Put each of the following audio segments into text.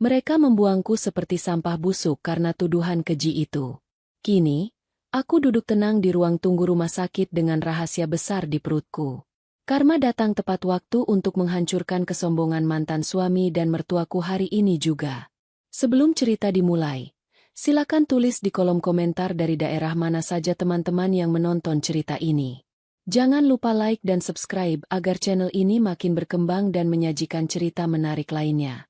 Mereka membuangku seperti sampah busuk karena tuduhan keji itu. Kini, aku duduk tenang di ruang tunggu rumah sakit dengan rahasia besar di perutku. Karma datang tepat waktu untuk menghancurkan kesombongan mantan suami dan mertuaku hari ini juga. Sebelum cerita dimulai, silakan tulis di kolom komentar dari daerah mana saja teman-teman yang menonton cerita ini. Jangan lupa like dan subscribe agar channel ini makin berkembang dan menyajikan cerita menarik lainnya.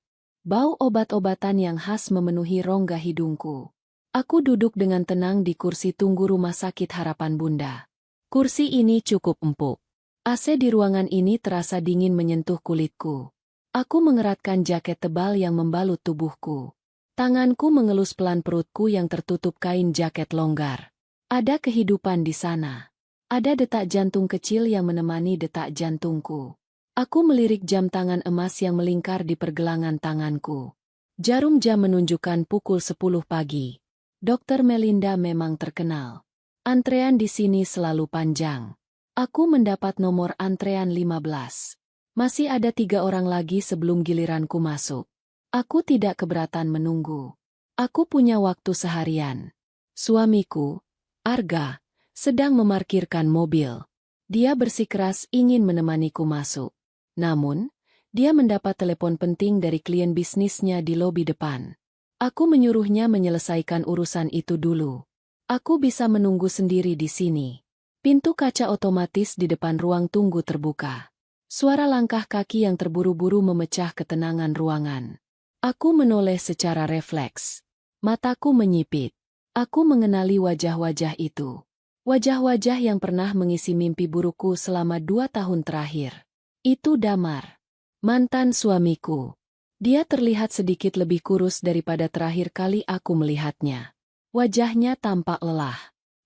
Bau obat-obatan yang khas memenuhi rongga hidungku. Aku duduk dengan tenang di kursi tunggu rumah sakit Harapan Bunda. Kursi ini cukup empuk. AC di ruangan ini terasa dingin menyentuh kulitku. Aku mengeratkan jaket tebal yang membalut tubuhku. Tanganku mengelus pelan perutku yang tertutup kain jaket longgar. Ada kehidupan di sana. Ada detak jantung kecil yang menemani detak jantungku. Aku melirik jam tangan emas yang melingkar di pergelangan tanganku. Jarum jam menunjukkan pukul 10 pagi. Dokter Melinda memang terkenal. Antrean di sini selalu panjang. Aku mendapat nomor antrean 15. Masih ada 3 orang lagi sebelum giliranku masuk. Aku tidak keberatan menunggu. Aku punya waktu seharian. Suamiku, Arga, sedang memarkirkan mobil. Dia bersikeras ingin menemaniku masuk. Namun, dia mendapat telepon penting dari klien bisnisnya di lobi depan. Aku menyuruhnya menyelesaikan urusan itu dulu. Aku bisa menunggu sendiri di sini. Pintu kaca otomatis di depan ruang tunggu terbuka. Suara langkah kaki yang terburu-buru memecah ketenangan ruangan. Aku menoleh secara refleks. Mataku menyipit. Aku mengenali wajah-wajah itu. Wajah-wajah yang pernah mengisi mimpi burukku selama 2 tahun terakhir. Itu Damar, mantan suamiku. Dia terlihat sedikit lebih kurus daripada terakhir kali aku melihatnya. Wajahnya tampak lelah.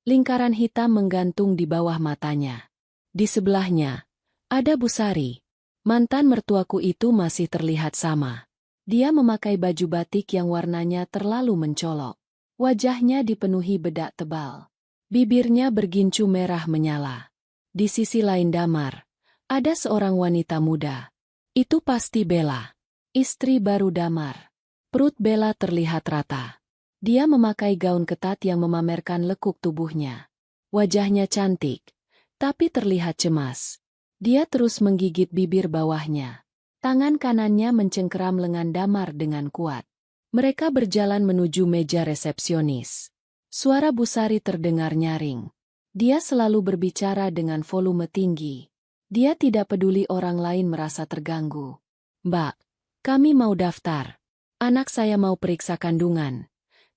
Lingkaran hitam menggantung di bawah matanya. Di sebelahnya, ada Busari. Mantan mertuaku itu masih terlihat sama. Dia memakai baju batik yang warnanya terlalu mencolok. Wajahnya dipenuhi bedak tebal. Bibirnya bergincu merah menyala. Di sisi lain Damar, ada seorang wanita muda. Itu pasti Bella, istri baru Damar. Perut Bella terlihat rata. Dia memakai gaun ketat yang memamerkan lekuk tubuhnya. Wajahnya cantik, tapi terlihat cemas. Dia terus menggigit bibir bawahnya. Tangan kanannya mencengkeram lengan Damar dengan kuat. Mereka berjalan menuju meja resepsionis. Suara Busari terdengar nyaring. Dia selalu berbicara dengan volume tinggi. Dia tidak peduli orang lain merasa terganggu. "Mbak, kami mau daftar. Anak saya mau periksa kandungan,"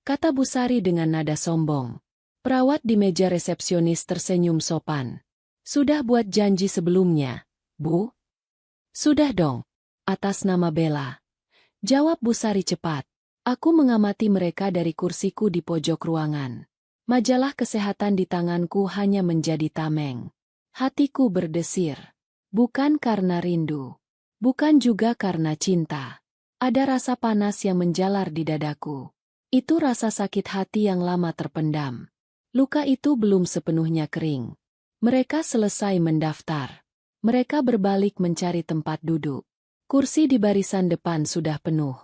kata Busari dengan nada sombong. Perawat di meja resepsionis tersenyum sopan. "Sudah buat janji sebelumnya, Bu?" "Sudah dong. Atas nama Bella," jawab Busari cepat. Aku mengamati mereka dari kursiku di pojok ruangan. Majalah kesehatan di tanganku hanya menjadi tameng. Hatiku berdesir. Bukan karena rindu. Bukan juga karena cinta. Ada rasa panas yang menjalar di dadaku. Itu rasa sakit hati yang lama terpendam. Luka itu belum sepenuhnya kering. Mereka selesai mendaftar. Mereka berbalik mencari tempat duduk. Kursi di barisan depan sudah penuh.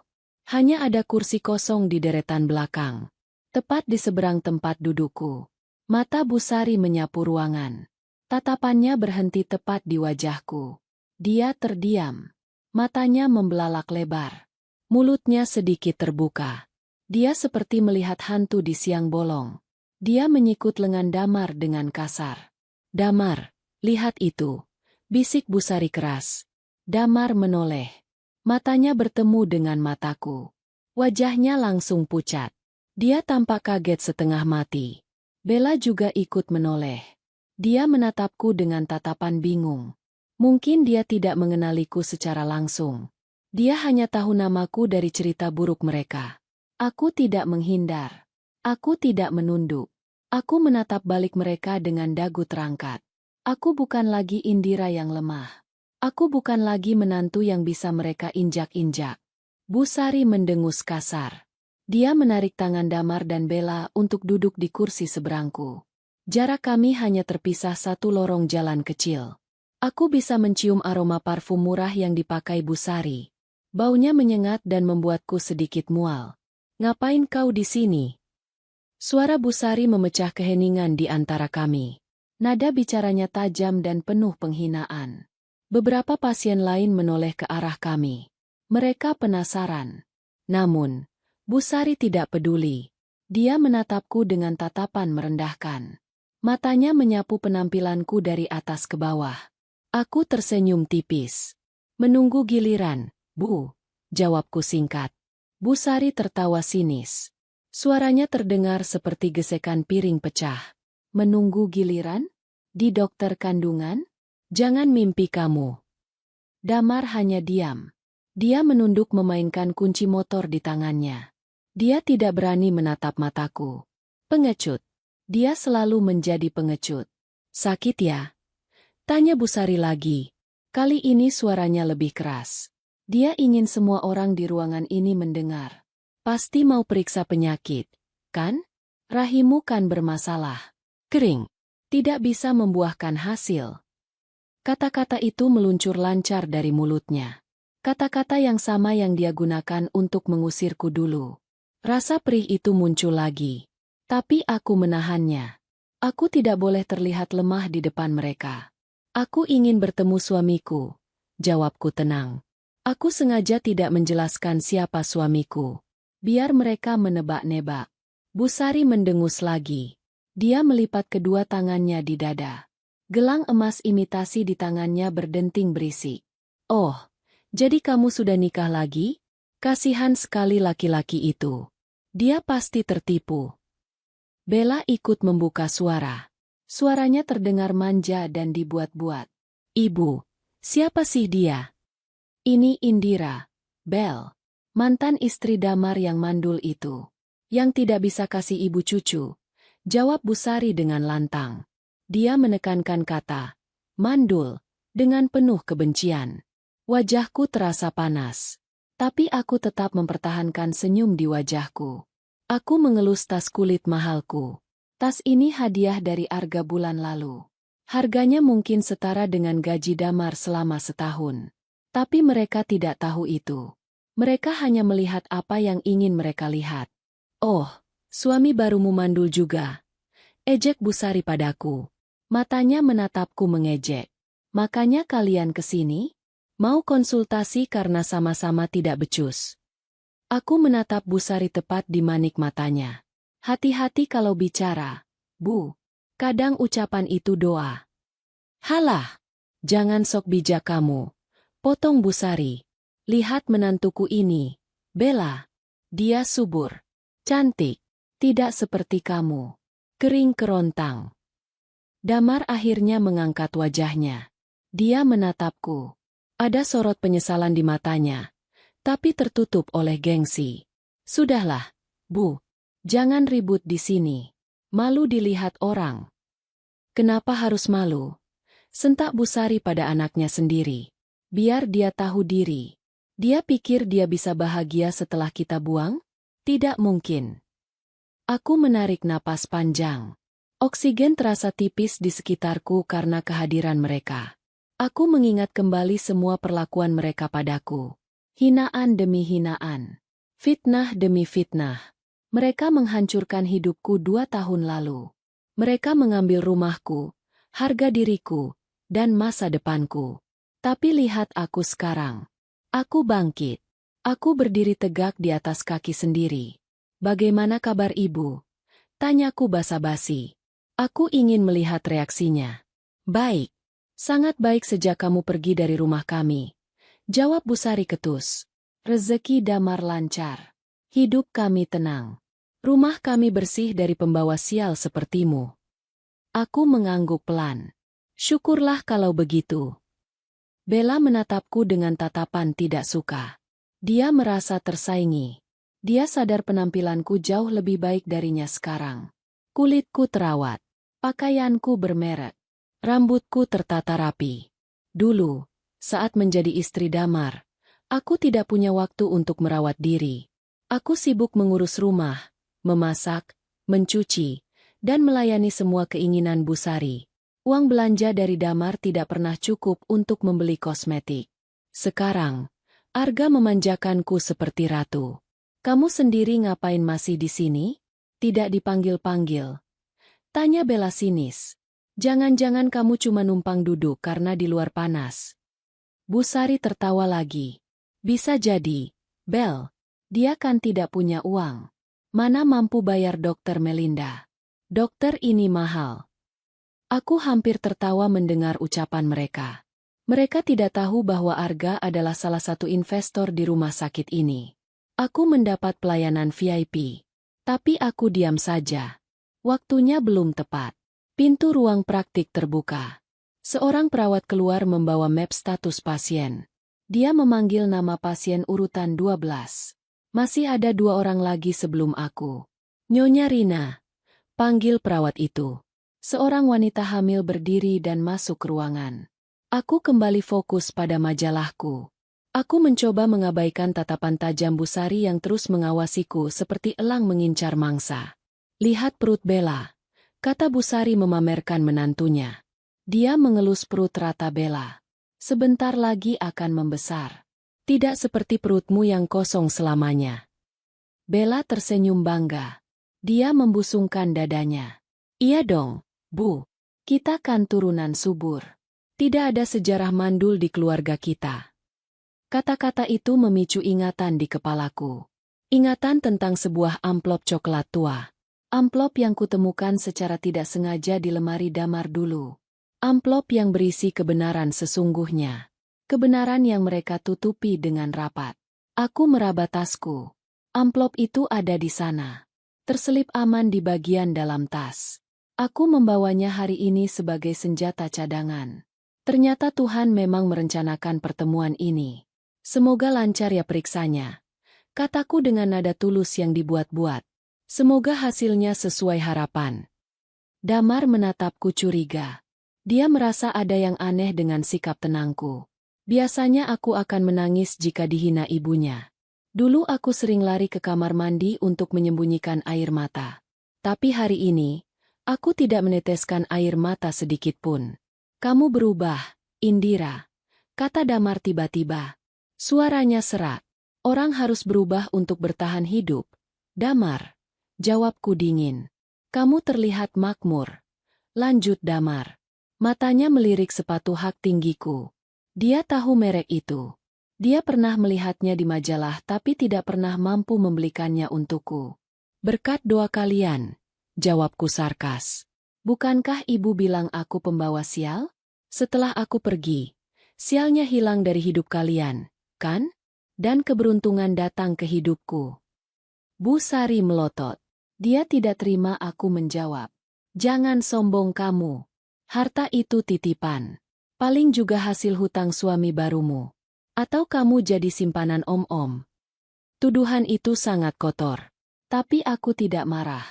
Hanya ada kursi kosong di deretan belakang. Tepat di seberang tempat dudukku. Mata Busari menyapu ruangan. Tatapannya berhenti tepat di wajahku. Dia terdiam. Matanya membelalak lebar. Mulutnya sedikit terbuka. Dia seperti melihat hantu di siang bolong. Dia menyikut lengan Damar dengan kasar. "Damar, lihat itu," bisik Busari keras. Damar menoleh. Matanya bertemu dengan mataku. Wajahnya langsung pucat. Dia tampak kaget setengah mati. Bella juga ikut menoleh. Dia menatapku dengan tatapan bingung. Mungkin dia tidak mengenaliku secara langsung. Dia hanya tahu namaku dari cerita buruk mereka. Aku tidak menghindar. Aku tidak menunduk. Aku menatap balik mereka dengan dagu terangkat. Aku bukan lagi Indira yang lemah. Aku bukan lagi menantu yang bisa mereka injak-injak. Busari mendengus kasar. Dia menarik tangan Damar dan Bella untuk duduk di kursi seberangku. Jarak kami hanya terpisah satu lorong jalan kecil. Aku bisa mencium aroma parfum murah yang dipakai Busari. Baunya menyengat dan membuatku sedikit mual. Ngapain kau di sini? Suara Busari memecah keheningan di antara kami. Nada bicaranya tajam dan penuh penghinaan. Beberapa pasien lain menoleh ke arah kami. Mereka penasaran. Namun, Busari tidak peduli. Dia menatapku dengan tatapan merendahkan. Matanya menyapu penampilanku dari atas ke bawah. Aku tersenyum tipis. Menunggu giliran, Bu, jawabku singkat. Busari tertawa sinis. Suaranya terdengar seperti gesekan piring pecah. Menunggu giliran? Di dokter kandungan? Jangan mimpi kamu. Damar hanya diam. Dia menunduk memainkan kunci motor di tangannya. Dia tidak berani menatap mataku. Pengecut. Dia selalu menjadi pengecut. Sakit ya? Tanya Busari lagi. Kali ini suaranya lebih keras. Dia ingin semua orang di ruangan ini mendengar. Pasti mau periksa penyakit, kan? Rahimmu kan bermasalah. Kering. Tidak bisa membuahkan hasil. Kata-kata itu meluncur lancar dari mulutnya. Kata-kata yang sama yang dia gunakan untuk mengusirku dulu. Rasa perih itu muncul lagi. Tapi aku menahannya. Aku tidak boleh terlihat lemah di depan mereka. Aku ingin bertemu suamiku. Jawabku tenang. Aku sengaja tidak menjelaskan siapa suamiku. Biar mereka menebak-nebak. Busari mendengus lagi. Dia melipat kedua tangannya di dada. Gelang emas imitasi di tangannya berdenting berisik. Oh, jadi kamu sudah nikah lagi? Kasihan sekali laki-laki itu. Dia pasti tertipu. Bella ikut membuka suara. Suaranya terdengar manja dan dibuat-buat. Ibu, siapa sih dia? Ini Indira, Bel, mantan istri Damar yang mandul itu. Yang tidak bisa kasih ibu cucu. Jawab Busari dengan lantang. Dia menekankan kata, mandul, dengan penuh kebencian. Wajahku terasa panas. Tapi aku tetap mempertahankan senyum di wajahku. Aku mengelus tas kulit mahalku. Tas ini hadiah dari Arga bulan lalu. Harganya mungkin setara dengan gaji Damar selama setahun. Tapi mereka tidak tahu itu. Mereka hanya melihat apa yang ingin mereka lihat. Oh, suami barumu mandul juga. Ejek Busari padaku. Matanya menatapku mengejek. Makanya kalian kesini? Mau konsultasi karena sama-sama tidak becus. Aku menatap Busari tepat di manik matanya. Hati-hati kalau bicara, Bu. Kadang ucapan itu doa. Halah, jangan sok bijak kamu. Potong Busari. Lihat menantuku ini, Bella. Dia subur. Cantik. Tidak seperti kamu. Kering kerontang. Damar akhirnya mengangkat wajahnya. Dia menatapku. Ada sorot penyesalan di matanya. Tapi tertutup oleh gengsi. Sudahlah, Bu. Jangan ribut di sini. Malu dilihat orang. Kenapa harus malu? Sentak Busari pada anaknya sendiri. Biar dia tahu diri. Dia pikir dia bisa bahagia setelah kita buang? Tidak mungkin. Aku menarik napas panjang. Oksigen terasa tipis di sekitarku karena kehadiran mereka. Aku mengingat kembali semua perlakuan mereka padaku. Hinaan demi hinaan. Fitnah demi fitnah. Mereka menghancurkan hidupku 2 tahun lalu. Mereka mengambil rumahku, harga diriku, dan masa depanku. Tapi lihat aku sekarang. Aku bangkit. Aku berdiri tegak di atas kaki sendiri. Bagaimana kabar ibu? Tanyaku basa-basi. Aku ingin melihat reaksinya. Baik. Sangat baik sejak kamu pergi dari rumah kami. Jawab Busari ketus. Rezeki Damar lancar. Hidup kami tenang. Rumah kami bersih dari pembawa sial sepertimu. Aku mengangguk pelan. Syukurlah kalau begitu. Bella menatapku dengan tatapan tidak suka. Dia merasa tersaingi. Dia sadar penampilanku jauh lebih baik darinya sekarang. Kulitku terawat. Pakaianku bermerek. Rambutku tertata rapi. Dulu, saat menjadi istri Damar, aku tidak punya waktu untuk merawat diri. Aku sibuk mengurus rumah, memasak, mencuci, dan melayani semua keinginan Busari. Uang belanja dari Damar tidak pernah cukup untuk membeli kosmetik. Sekarang, Arga memanjakanku seperti ratu. Kamu sendiri ngapain masih di sini? Tidak dipanggil-panggil. Tanya Bella sinis. Jangan-jangan kamu cuma numpang duduk karena di luar panas. Busari tertawa lagi. Bisa jadi, Bel. Dia kan tidak punya uang. Mana mampu bayar dokter Melinda. Dokter ini mahal. Aku hampir tertawa mendengar ucapan mereka. Mereka tidak tahu bahwa Arga adalah salah satu investor di rumah sakit ini. Aku mendapat pelayanan VIP. Tapi aku diam saja. Waktunya belum tepat. Pintu ruang praktik terbuka. Seorang perawat keluar membawa map status pasien. Dia memanggil nama pasien urutan 12. Masih ada 2 orang lagi sebelum aku. Nyonya Rina. Panggil perawat itu. Seorang wanita hamil berdiri dan masuk ke ruangan. Aku kembali fokus pada majalahku. Aku mencoba mengabaikan tatapan tajam Busari yang terus mengawasiku seperti elang mengincar mangsa. Lihat perut Bella, kata Busari memamerkan menantunya. Dia mengelus perut rata Bella. Sebentar lagi akan membesar. Tidak seperti perutmu yang kosong selamanya. Bella tersenyum bangga. Dia membusungkan dadanya. Iya dong, Bu. Kita kan turunan subur. Tidak ada sejarah mandul di keluarga kita. Kata-kata itu memicu ingatan di kepalaku. Ingatan tentang sebuah amplop coklat tua. Amplop yang kutemukan secara tidak sengaja di lemari Damar dulu. Amplop yang berisi kebenaran sesungguhnya. Kebenaran yang mereka tutupi dengan rapat. Aku meraba tasku. Amplop itu ada di sana. Terselip aman di bagian dalam tas. Aku membawanya hari ini sebagai senjata cadangan. Ternyata Tuhan memang merencanakan pertemuan ini. Semoga lancar ya periksanya. Kataku dengan nada tulus yang dibuat-buat. Semoga hasilnya sesuai harapan. Damar menatapku curiga. Dia merasa ada yang aneh dengan sikap tenangku. Biasanya aku akan menangis jika dihina ibunya. Dulu aku sering lari ke kamar mandi untuk menyembunyikan air mata. Tapi hari ini, aku tidak meneteskan air mata sedikit pun. Kamu berubah, Indira, kata Damar tiba-tiba. Suaranya serak. Orang harus berubah untuk bertahan hidup. Damar, jawabku dingin. Kamu terlihat makmur. Lanjut Damar. Matanya melirik sepatu hak tinggiku. Dia tahu merek itu. Dia pernah melihatnya di majalah tapi tidak pernah mampu membelikannya untukku. Berkat doa kalian, jawabku sarkas. Bukankah ibu bilang aku pembawa sial? Setelah aku pergi, sialnya hilang dari hidup kalian, kan? Dan keberuntungan datang ke hidupku. Busari melotot. Dia tidak terima aku menjawab. Jangan sombong kamu. Harta itu titipan. Paling juga hasil hutang suami barumu. Atau kamu jadi simpanan om-om. Tuduhan itu sangat kotor. Tapi aku tidak marah.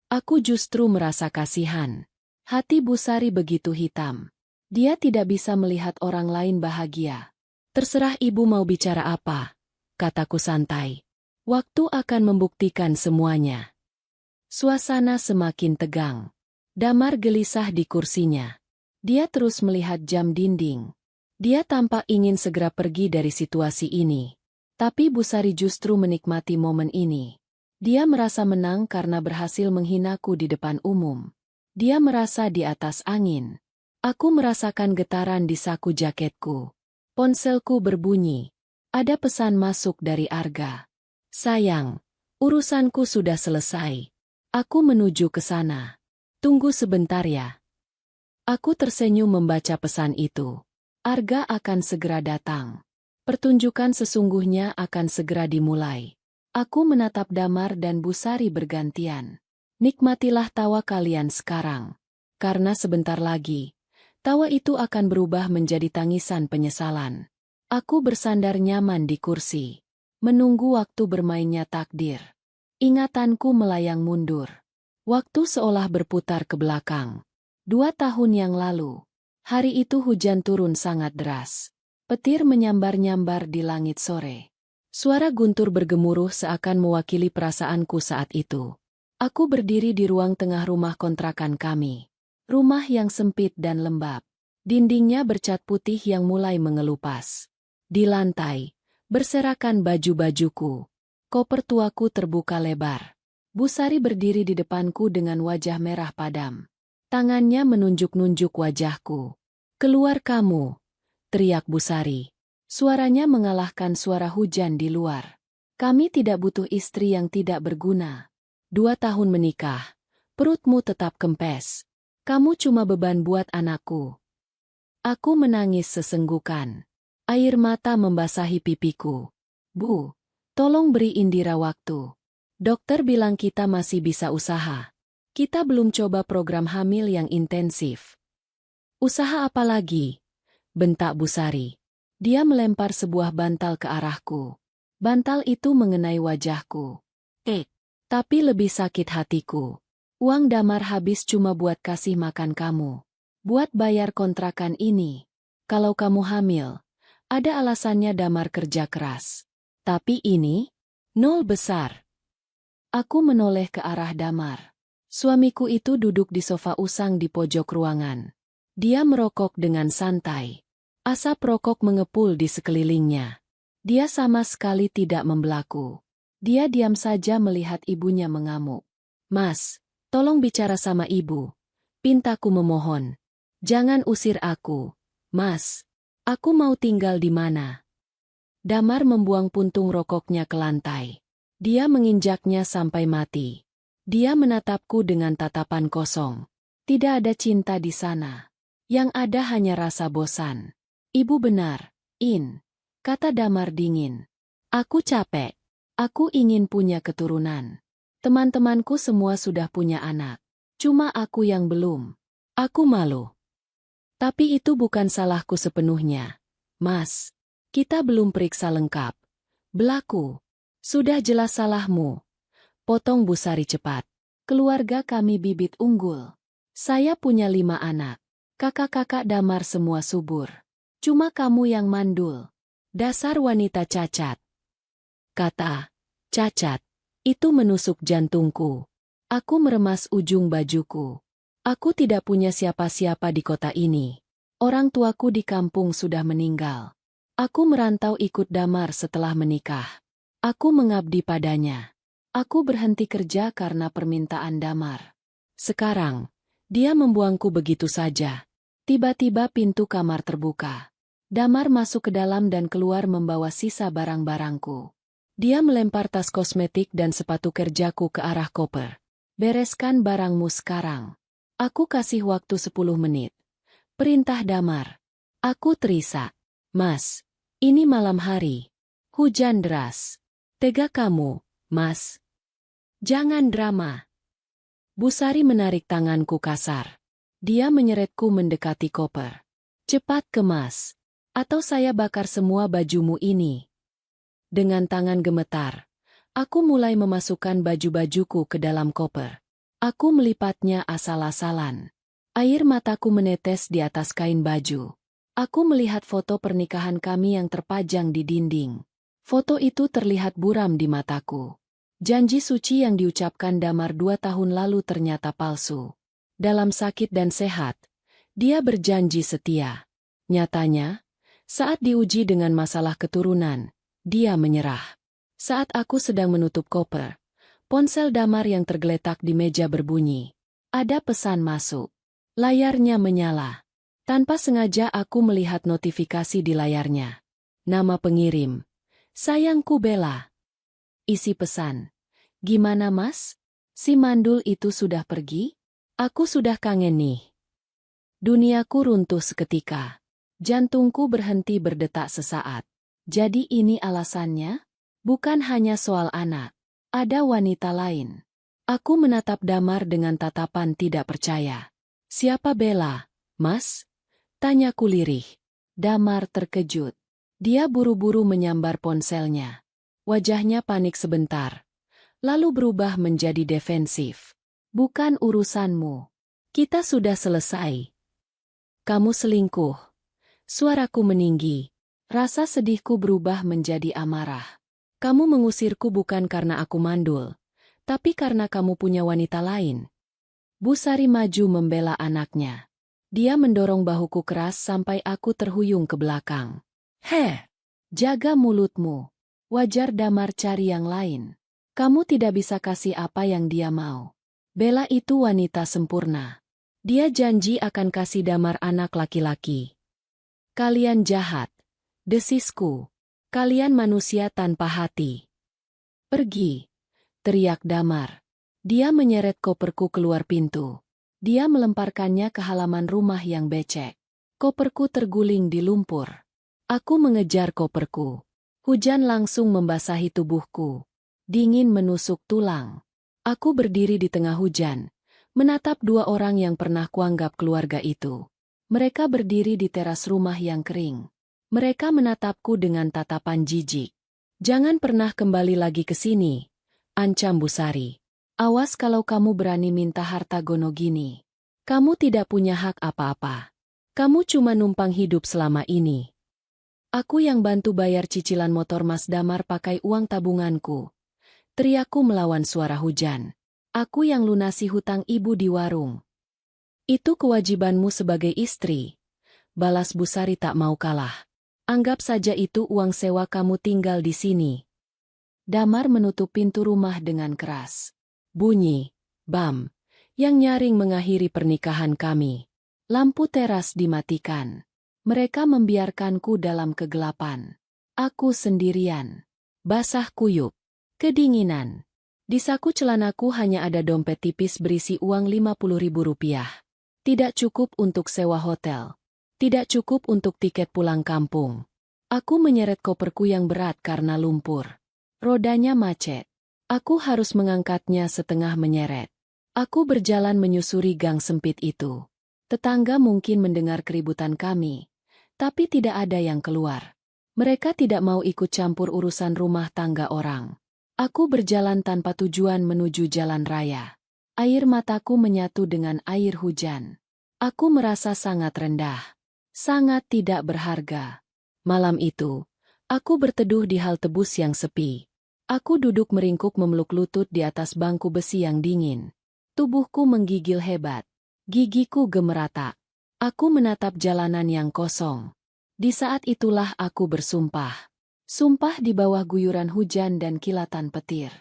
Aku justru merasa kasihan. Hati Busari begitu hitam. Dia tidak bisa melihat orang lain bahagia. Terserah ibu mau bicara apa, kataku santai. Waktu akan membuktikan semuanya. Suasana semakin tegang. Damar gelisah di kursinya. Dia terus melihat jam dinding. Dia tampak ingin segera pergi dari situasi ini. Tapi Busari justru menikmati momen ini. Dia merasa menang karena berhasil menghinaku di depan umum. Dia merasa di atas angin. Aku merasakan getaran di saku jaketku. Ponselku berbunyi. Ada pesan masuk dari Arga. Sayang, urusanku sudah selesai. Aku menuju ke sana. Tunggu sebentar ya. Aku tersenyum membaca pesan itu. Arga akan segera datang. Pertunjukan sesungguhnya akan segera dimulai. Aku menatap Damar dan Busari bergantian. Nikmatilah tawa kalian sekarang. Karena sebentar lagi, tawa itu akan berubah menjadi tangisan penyesalan. Aku bersandar nyaman di kursi. Menunggu waktu bermainnya takdir. Ingatanku melayang mundur. Waktu seolah berputar ke belakang. 2 tahun yang lalu. Hari itu hujan turun sangat deras. Petir menyambar-nyambar di langit sore. Suara guntur bergemuruh seakan mewakili perasaanku saat itu. Aku berdiri di ruang tengah rumah kontrakan kami. Rumah yang sempit dan lembab. Dindingnya bercat putih yang mulai mengelupas. Di lantai, Berserakan baju-bajuku. Koper tuaku terbuka lebar. Bu Sari berdiri di depanku dengan wajah merah padam. Tangannya menunjuk-nunjuk wajahku. "Keluar kamu!" teriak Bu Sari. Suaranya mengalahkan suara hujan di luar. "Kami tidak butuh istri yang tidak berguna. 2 tahun menikah, perutmu tetap kempes. Kamu cuma beban buat anakku." Aku menangis sesenggukan. Air mata membasahi pipiku. "Bu, tolong beri Indira waktu. Dokter bilang kita masih bisa usaha. Kita belum coba program hamil yang intensif." "Usaha apa lagi?" bentak Bu Sari. Dia melempar sebuah bantal ke arahku. Bantal itu mengenai wajahku. Tapi lebih sakit hatiku. Uang Damar habis cuma buat kasih makan kamu. Buat bayar kontrakan ini. Kalau kamu hamil, ada alasannya Damar kerja keras. Tapi ini, nol besar. Aku menoleh ke arah Damar. Suamiku itu duduk di sofa usang di pojok ruangan. Dia merokok dengan santai. Asap rokok mengepul di sekelilingnya. Dia sama sekali tidak membelaku. Dia diam saja melihat ibunya mengamuk. "Mas, tolong bicara sama ibu," pintaku memohon. "Jangan usir aku, Mas. Aku mau tinggal di mana?" Damar membuang puntung rokoknya ke lantai. Dia menginjaknya sampai mati. Dia menatapku dengan tatapan kosong. Tidak ada cinta di sana. Yang ada hanya rasa bosan. "Ibu benar, In," kata Damar dingin. "Aku capek. Aku ingin punya keturunan. Teman-temanku semua sudah punya anak. Cuma aku yang belum. Aku malu. Tapi itu bukan salahku sepenuhnya. Mas, kita belum periksa lengkap." "Belaku. Sudah jelas salahmu," potong Bu Sari cepat. "Keluarga kami bibit unggul. Saya punya 5 anak. Kakak-kakak Damar semua subur. Cuma kamu yang mandul. Dasar wanita cacat." Kata cacat itu menusuk jantungku. Aku meremas ujung bajuku. Aku tidak punya siapa-siapa di kota ini. Orang tuaku di kampung sudah meninggal. Aku merantau ikut Damar setelah menikah. Aku mengabdi padanya. Aku berhenti kerja karena permintaan Damar. Sekarang, dia membuangku begitu saja. Tiba-tiba pintu kamar terbuka. Damar masuk ke dalam dan keluar membawa sisa barang-barangku. Dia melempar tas kosmetik dan sepatu kerjaku ke arah koper. "Bereskan barangmu sekarang. Aku kasih waktu 10 menit. Perintah Damar." Aku terisak. "Mas, ini malam hari. Hujan deras. Tega kamu, Mas. Jangan drama." Bu Sari menarik tanganku kasar. Dia menyeretku mendekati koper. "Cepat kemas, atau saya bakar semua bajumu ini." Dengan tangan gemetar, aku mulai memasukkan baju-bajuku ke dalam koper. Aku melipatnya asal-asalan. Air mataku menetes di atas kain baju. Aku melihat foto pernikahan kami yang terpajang di dinding. Foto itu terlihat buram di mataku. Janji suci yang diucapkan Damar 2 tahun lalu ternyata palsu. Dalam sakit dan sehat, dia berjanji setia. Nyatanya, saat diuji dengan masalah keturunan, dia menyerah. Saat aku sedang menutup koper, ponsel Damar yang tergeletak di meja berbunyi. Ada pesan masuk. Layarnya menyala. Tanpa sengaja aku melihat notifikasi di layarnya. Nama pengirim. "Sayangku Bella." Isi pesan. "Gimana Mas? Si mandul itu sudah pergi? Aku sudah kangen nih." Duniaku runtuh seketika. Jantungku berhenti berdetak sesaat. Jadi ini alasannya? Bukan hanya soal anak. Ada wanita lain. Aku menatap Damar dengan tatapan tidak percaya. "Siapa Bella, Mas?" tanyaku lirih. Damar terkejut. Dia buru-buru menyambar ponselnya. Wajahnya panik sebentar, lalu berubah menjadi defensif. "Bukan urusanmu. Kita sudah selesai." "Kamu selingkuh." Suaraku meninggi. Rasa sedihku berubah menjadi amarah. "Kamu mengusirku bukan karena aku mandul, tapi karena kamu punya wanita lain." Bu Sari maju membela anaknya. Dia mendorong bahuku keras sampai aku terhuyung ke belakang. Jaga mulutmu. Wajar Damar cari yang lain. Kamu tidak bisa kasih apa yang dia mau. Bella itu wanita sempurna. Dia janji akan kasih Damar anak laki-laki. Kalian jahat. Desisku. Kalian manusia tanpa hati. Pergi. Teriak Damar. Dia menyeret koperku keluar pintu. Dia melemparkannya ke halaman rumah yang becek. Koperku terguling di lumpur. Aku mengejar koperku. Hujan langsung membasahi tubuhku. Dingin menusuk tulang. Aku berdiri di tengah hujan, menatap dua orang yang pernah kuanggap keluarga itu. Mereka berdiri di teras rumah yang kering. Mereka menatapku dengan tatapan jijik. Jangan pernah kembali lagi ke sini, ancam Busari. Awas kalau kamu berani minta harta Gonogini. Kamu tidak punya hak apa-apa. Kamu cuma numpang hidup selama ini. Aku yang bantu bayar cicilan motor Mas Damar pakai uang tabunganku. Teriakku melawan suara hujan. Aku yang lunasi hutang ibu di warung. Itu kewajibanmu sebagai istri. Balas Busari tak mau kalah. Anggap saja itu uang sewa kamu tinggal di sini. Damar menutup pintu rumah dengan keras. Bunyi, bam, yang nyaring mengakhiri pernikahan kami. Lampu teras dimatikan. Mereka membiarkanku dalam kegelapan. Aku sendirian. Basah kuyup. Kedinginan. Di saku celanaku hanya ada dompet tipis berisi uang Rp50.000. Tidak cukup untuk sewa hotel. Tidak cukup untuk tiket pulang kampung. Aku menyeret koperku yang berat karena lumpur. Rodanya macet. Aku harus mengangkatnya setengah menyeret. Aku berjalan menyusuri gang sempit itu. Tetangga mungkin mendengar keributan kami. Tapi tidak ada yang keluar. Mereka tidak mau ikut campur urusan rumah tangga orang. Aku berjalan tanpa tujuan menuju jalan raya. Air mataku menyatu dengan air hujan. Aku merasa sangat rendah. Sangat tidak berharga. Malam itu, aku berteduh di halte bus yang sepi. Aku duduk meringkuk memeluk lutut di atas bangku besi yang dingin. Tubuhku menggigil hebat. Gigiku gemeretak. Aku menatap jalanan yang kosong. Di saat itulah aku bersumpah. Sumpah di bawah guyuran hujan dan kilatan petir.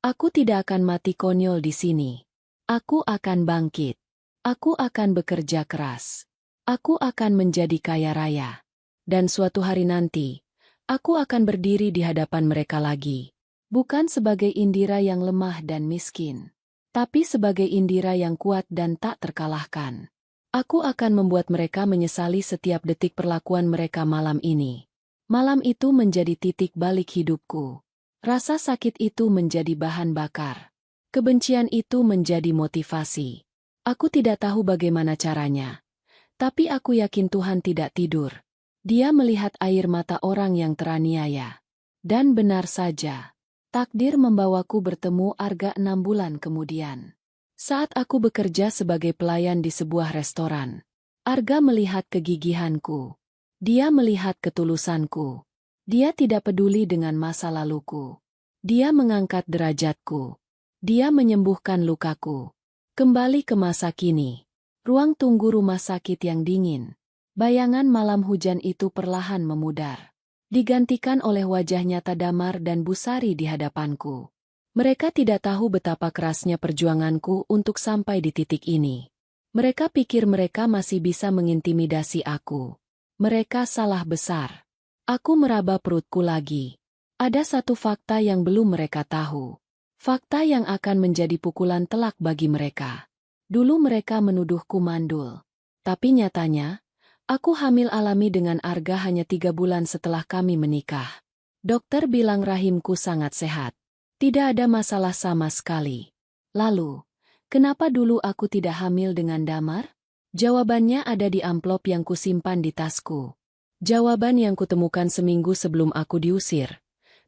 Aku tidak akan mati konyol di sini. Aku akan bangkit. Aku akan bekerja keras. Aku akan menjadi kaya raya. Dan suatu hari nanti, aku akan berdiri di hadapan mereka lagi. Bukan sebagai Indira yang lemah dan miskin. Tapi sebagai Indira yang kuat dan tak terkalahkan. Aku akan membuat mereka menyesali setiap detik perlakuan mereka malam ini. Malam itu menjadi titik balik hidupku. Rasa sakit itu menjadi bahan bakar. Kebencian itu menjadi motivasi. Aku tidak tahu bagaimana caranya. Tapi aku yakin Tuhan tidak tidur. Dia melihat air mata orang yang teraniaya. Dan benar saja. Takdir membawaku bertemu Arga 6 bulan kemudian. Saat aku bekerja sebagai pelayan di sebuah restoran, Arga melihat kegigihanku. Dia melihat ketulusanku. Dia tidak peduli dengan masa laluku. Dia mengangkat derajatku. Dia menyembuhkan lukaku. Kembali ke masa kini. Ruang tunggu rumah sakit yang dingin. Bayangan malam hujan itu perlahan memudar. Digantikan oleh wajah nyata Damar dan Busari di hadapanku. Mereka tidak tahu betapa kerasnya perjuanganku untuk sampai di titik ini. Mereka pikir mereka masih bisa mengintimidasi aku. Mereka salah besar. Aku meraba perutku lagi. Ada satu fakta yang belum mereka tahu. Fakta yang akan menjadi pukulan telak bagi mereka. Dulu mereka menuduhku mandul. Tapi nyatanya, aku hamil alami dengan Arga hanya 3 bulan setelah kami menikah. Dokter bilang rahimku sangat sehat. Tidak ada masalah sama sekali. Lalu, kenapa dulu aku tidak hamil dengan Damar? Jawabannya ada di amplop yang kusimpan di tasku. Jawaban yang kutemukan seminggu sebelum aku diusir.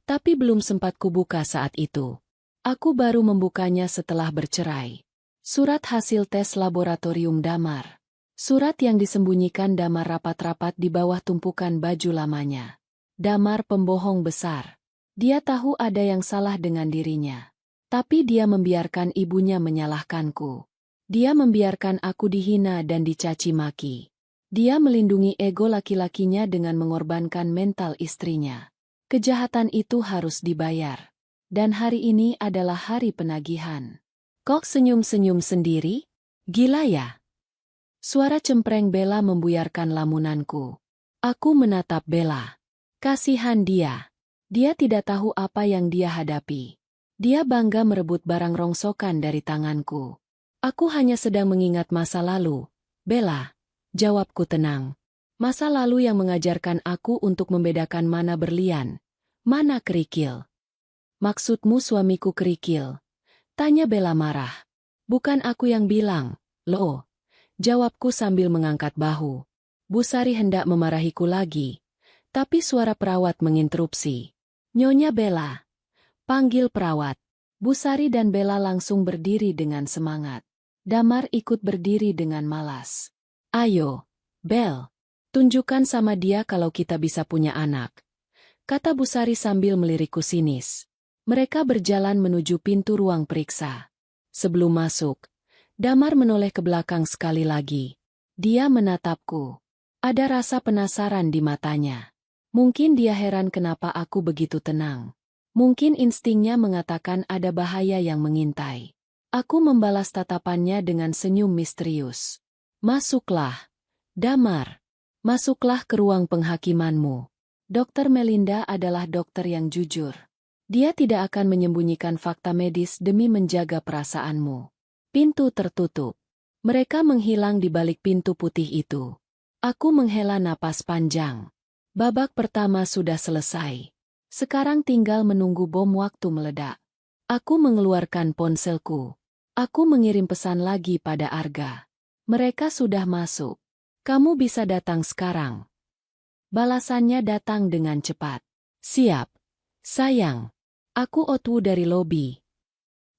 Tapi belum sempat kubuka saat itu. Aku baru membukanya setelah bercerai. Surat hasil tes laboratorium Damar. Surat yang disembunyikan Damar rapat-rapat di bawah tumpukan baju lamanya. Damar pembohong besar. Dia tahu ada yang salah dengan dirinya. Tapi dia membiarkan ibunya menyalahkanku. Dia membiarkan aku dihina dan dicaci maki. Dia melindungi ego laki-lakinya dengan mengorbankan mental istrinya. Kejahatan itu harus dibayar. Dan hari ini adalah hari penagihan. Kok senyum-senyum sendiri? Gila ya? Suara cempreng Bella membuyarkan lamunanku. Aku menatap Bella. Kasihan dia. Dia tidak tahu apa yang dia hadapi. Dia bangga merebut barang rongsokan dari tanganku. Aku hanya sedang mengingat masa lalu. Bella, jawabku tenang. Masa lalu yang mengajarkan aku untuk membedakan mana berlian, mana kerikil. Maksudmu suamiku kerikil? Tanya Bella marah. Bukan aku yang bilang, loh. Jawabku sambil mengangkat bahu. Bu Sari hendak memarahiku lagi. Tapi suara perawat menginterupsi. Nyonya Bella. Panggil perawat. Bu Sari dan Bella langsung berdiri dengan semangat. Damar ikut berdiri dengan malas. Ayo, Bel. Tunjukkan sama dia kalau kita bisa punya anak. Kata Bu Sari sambil melirikku sinis. Mereka berjalan menuju pintu ruang periksa. Sebelum masuk, Damar menoleh ke belakang sekali lagi. Dia menatapku. Ada rasa penasaran di matanya. Mungkin dia heran kenapa aku begitu tenang. Mungkin instingnya mengatakan ada bahaya yang mengintai. Aku membalas tatapannya dengan senyum misterius. Masuklah, Damar. Masuklah ke ruang penghakimanmu. Dokter Melinda adalah dokter yang jujur. Dia tidak akan menyembunyikan fakta medis demi menjaga perasaanmu. Pintu tertutup. Mereka menghilang di balik pintu putih itu. Aku menghela napas panjang. Babak pertama sudah selesai. Sekarang tinggal menunggu bom waktu meledak. Aku mengeluarkan ponselku. Aku mengirim pesan lagi pada Arga. Mereka sudah masuk. Kamu bisa datang sekarang. Balasannya datang dengan cepat. Siap. Sayang. Aku otwu dari lobi.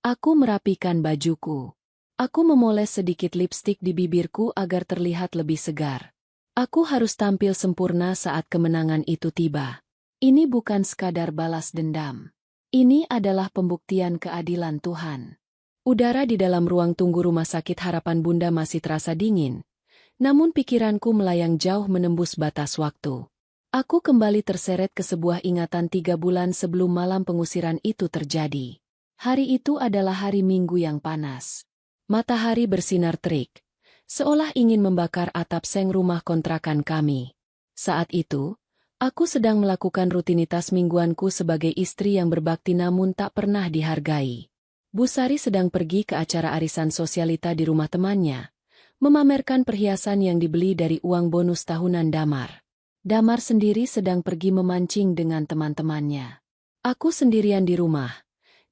Aku merapikan bajuku. Aku memoles sedikit lipstik di bibirku agar terlihat lebih segar. Aku harus tampil sempurna saat kemenangan itu tiba. Ini bukan sekadar balas dendam. Ini adalah pembuktian keadilan Tuhan. Udara di dalam ruang tunggu rumah sakit Harapan Bunda masih terasa dingin. Namun pikiranku melayang jauh menembus batas waktu. Aku kembali terseret ke sebuah ingatan 3 bulan sebelum malam pengusiran itu terjadi. Hari itu adalah hari Minggu yang panas. Matahari bersinar terik, seolah ingin membakar atap seng rumah kontrakan kami. Saat itu, aku sedang melakukan rutinitas mingguanku sebagai istri yang berbakti namun tak pernah dihargai. Bu Sari sedang pergi ke acara arisan sosialita di rumah temannya, memamerkan perhiasan yang dibeli dari uang bonus tahunan Damar. Damar sendiri sedang pergi memancing dengan teman-temannya. Aku sendirian di rumah,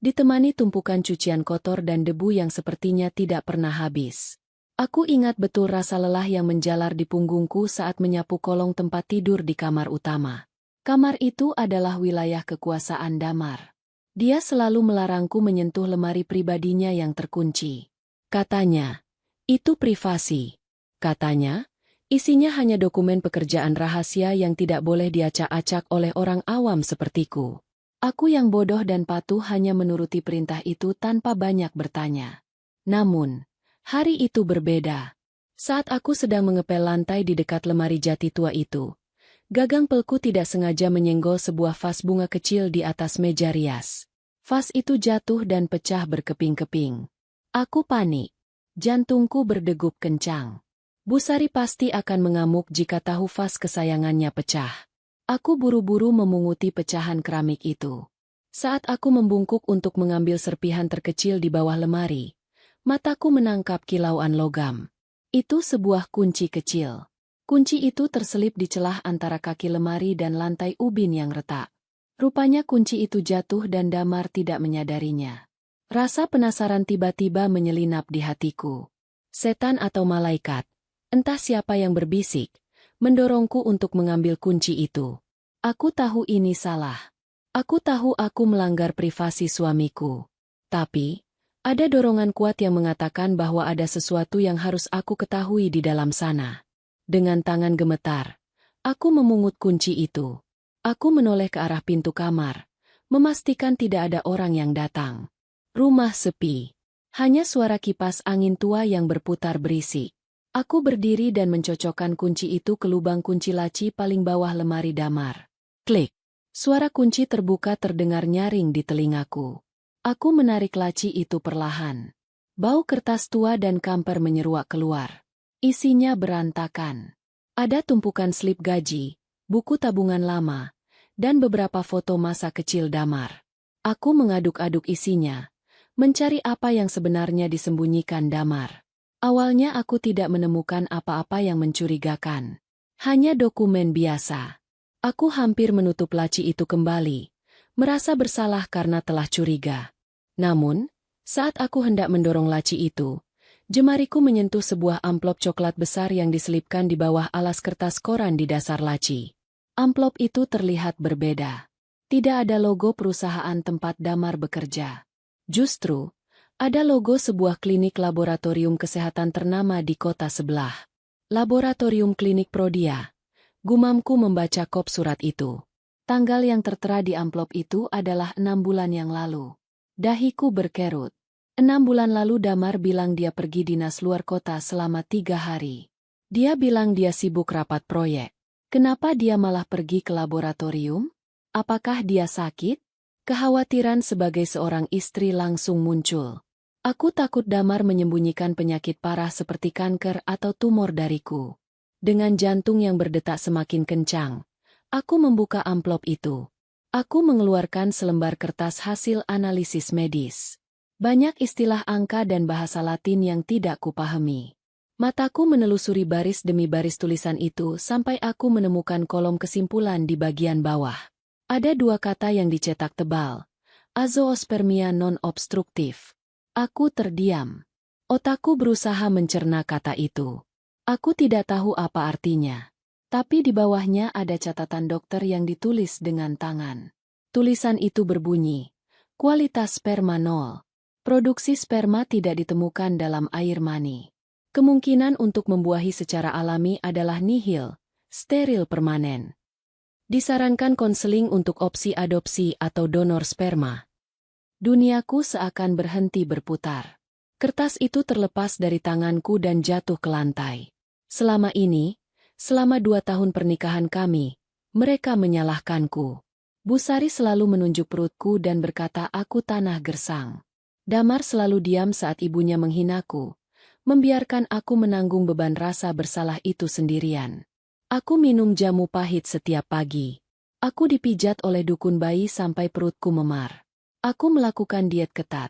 ditemani tumpukan cucian kotor dan debu yang sepertinya tidak pernah habis. Aku ingat betul rasa lelah yang menjalar di punggungku saat menyapu kolong tempat tidur di kamar utama. Kamar itu adalah wilayah kekuasaan Damar. Dia selalu melarangku menyentuh lemari pribadinya yang terkunci. Katanya, itu privasi. Katanya, isinya hanya dokumen pekerjaan rahasia yang tidak boleh diacak-acak oleh orang awam sepertiku. Aku yang bodoh dan patuh hanya menuruti perintah itu tanpa banyak bertanya. Namun, hari itu berbeda. Saat aku sedang mengepel lantai di dekat lemari jati tua itu, gagang pelku tidak sengaja menyenggol sebuah vas bunga kecil di atas meja rias. Vas itu jatuh dan pecah berkeping-keping. Aku panik. Jantungku berdegup kencang. Bu Sari pasti akan mengamuk jika tahu vas kesayangannya pecah. Aku buru-buru memunguti pecahan keramik itu. Saat aku membungkuk untuk mengambil serpihan terkecil di bawah lemari, mataku menangkap kilauan logam. Itu sebuah kunci kecil. Kunci itu terselip di celah antara kaki lemari dan lantai ubin yang retak. Rupanya kunci itu jatuh dan Damar tidak menyadarinya. Rasa penasaran tiba-tiba menyelinap di hatiku. Setan atau malaikat, entah siapa yang berbisik, mendorongku untuk mengambil kunci itu. Aku tahu ini salah. Aku tahu aku melanggar privasi suamiku. Tapi, ada dorongan kuat yang mengatakan bahwa ada sesuatu yang harus aku ketahui di dalam sana. Dengan tangan gemetar, aku memungut kunci itu. Aku menoleh ke arah pintu kamar, memastikan tidak ada orang yang datang. Rumah sepi. Hanya suara kipas angin tua yang berputar berisik. Aku berdiri dan mencocokkan kunci itu ke lubang kunci laci paling bawah lemari Damar. Klik. Suara kunci terbuka terdengar nyaring di telingaku. Aku menarik laci itu perlahan. Bau kertas tua dan kamper menyeruak keluar. Isinya berantakan. Ada tumpukan slip gaji, buku tabungan lama, dan beberapa foto masa kecil Damar. Aku mengaduk-aduk isinya, mencari apa yang sebenarnya disembunyikan Damar. Awalnya aku tidak menemukan apa-apa yang mencurigakan. Hanya dokumen biasa. Aku hampir menutup laci itu kembali, merasa bersalah karena telah curiga. Namun, saat aku hendak mendorong laci itu, jemariku menyentuh sebuah amplop coklat besar yang diselipkan di bawah alas kertas koran di dasar laci. Amplop itu terlihat berbeda. Tidak ada logo perusahaan tempat Damar bekerja. Justru, ada logo sebuah klinik laboratorium kesehatan ternama di kota sebelah. Laboratorium Klinik Prodia. Gumamku membaca kop surat itu. Tanggal yang tertera di amplop itu adalah 6 bulan yang lalu. Dahiku berkerut. 6 bulan lalu Damar bilang dia pergi dinas luar kota selama 3 hari. Dia bilang dia sibuk rapat proyek. Kenapa dia malah pergi ke laboratorium? Apakah dia sakit? Kekhawatiran sebagai seorang istri langsung muncul. Aku takut Damar menyembunyikan penyakit parah seperti kanker atau tumor dariku. Dengan jantung yang berdetak semakin kencang, aku membuka amplop itu. Aku mengeluarkan selembar kertas hasil analisis medis. Banyak istilah angka dan bahasa Latin yang tidak kupahami. Mataku menelusuri baris demi baris tulisan itu sampai aku menemukan kolom kesimpulan di bagian bawah. Ada 2 kata yang dicetak tebal. Azoospermia non-obstruktif. Aku terdiam. Otakku berusaha mencerna kata itu. Aku tidak tahu apa artinya. Tapi di bawahnya ada catatan dokter yang ditulis dengan tangan. Tulisan itu berbunyi, kualitas sperma 0. Produksi sperma tidak ditemukan dalam air mani. Kemungkinan untuk membuahi secara alami adalah nihil, steril permanen. Disarankan konseling untuk opsi adopsi atau donor sperma. Duniaku seakan berhenti berputar. Kertas itu terlepas dari tanganku dan jatuh ke lantai. Selama ini, selama 2 tahun pernikahan kami, mereka menyalahkanku. Bu Sari selalu menunjuk perutku dan berkata aku tanah gersang. Damar selalu diam saat ibunya menghinaku, membiarkan aku menanggung beban rasa bersalah itu sendirian. Aku minum jamu pahit setiap pagi. Aku dipijat oleh dukun bayi sampai perutku memar. Aku melakukan diet ketat,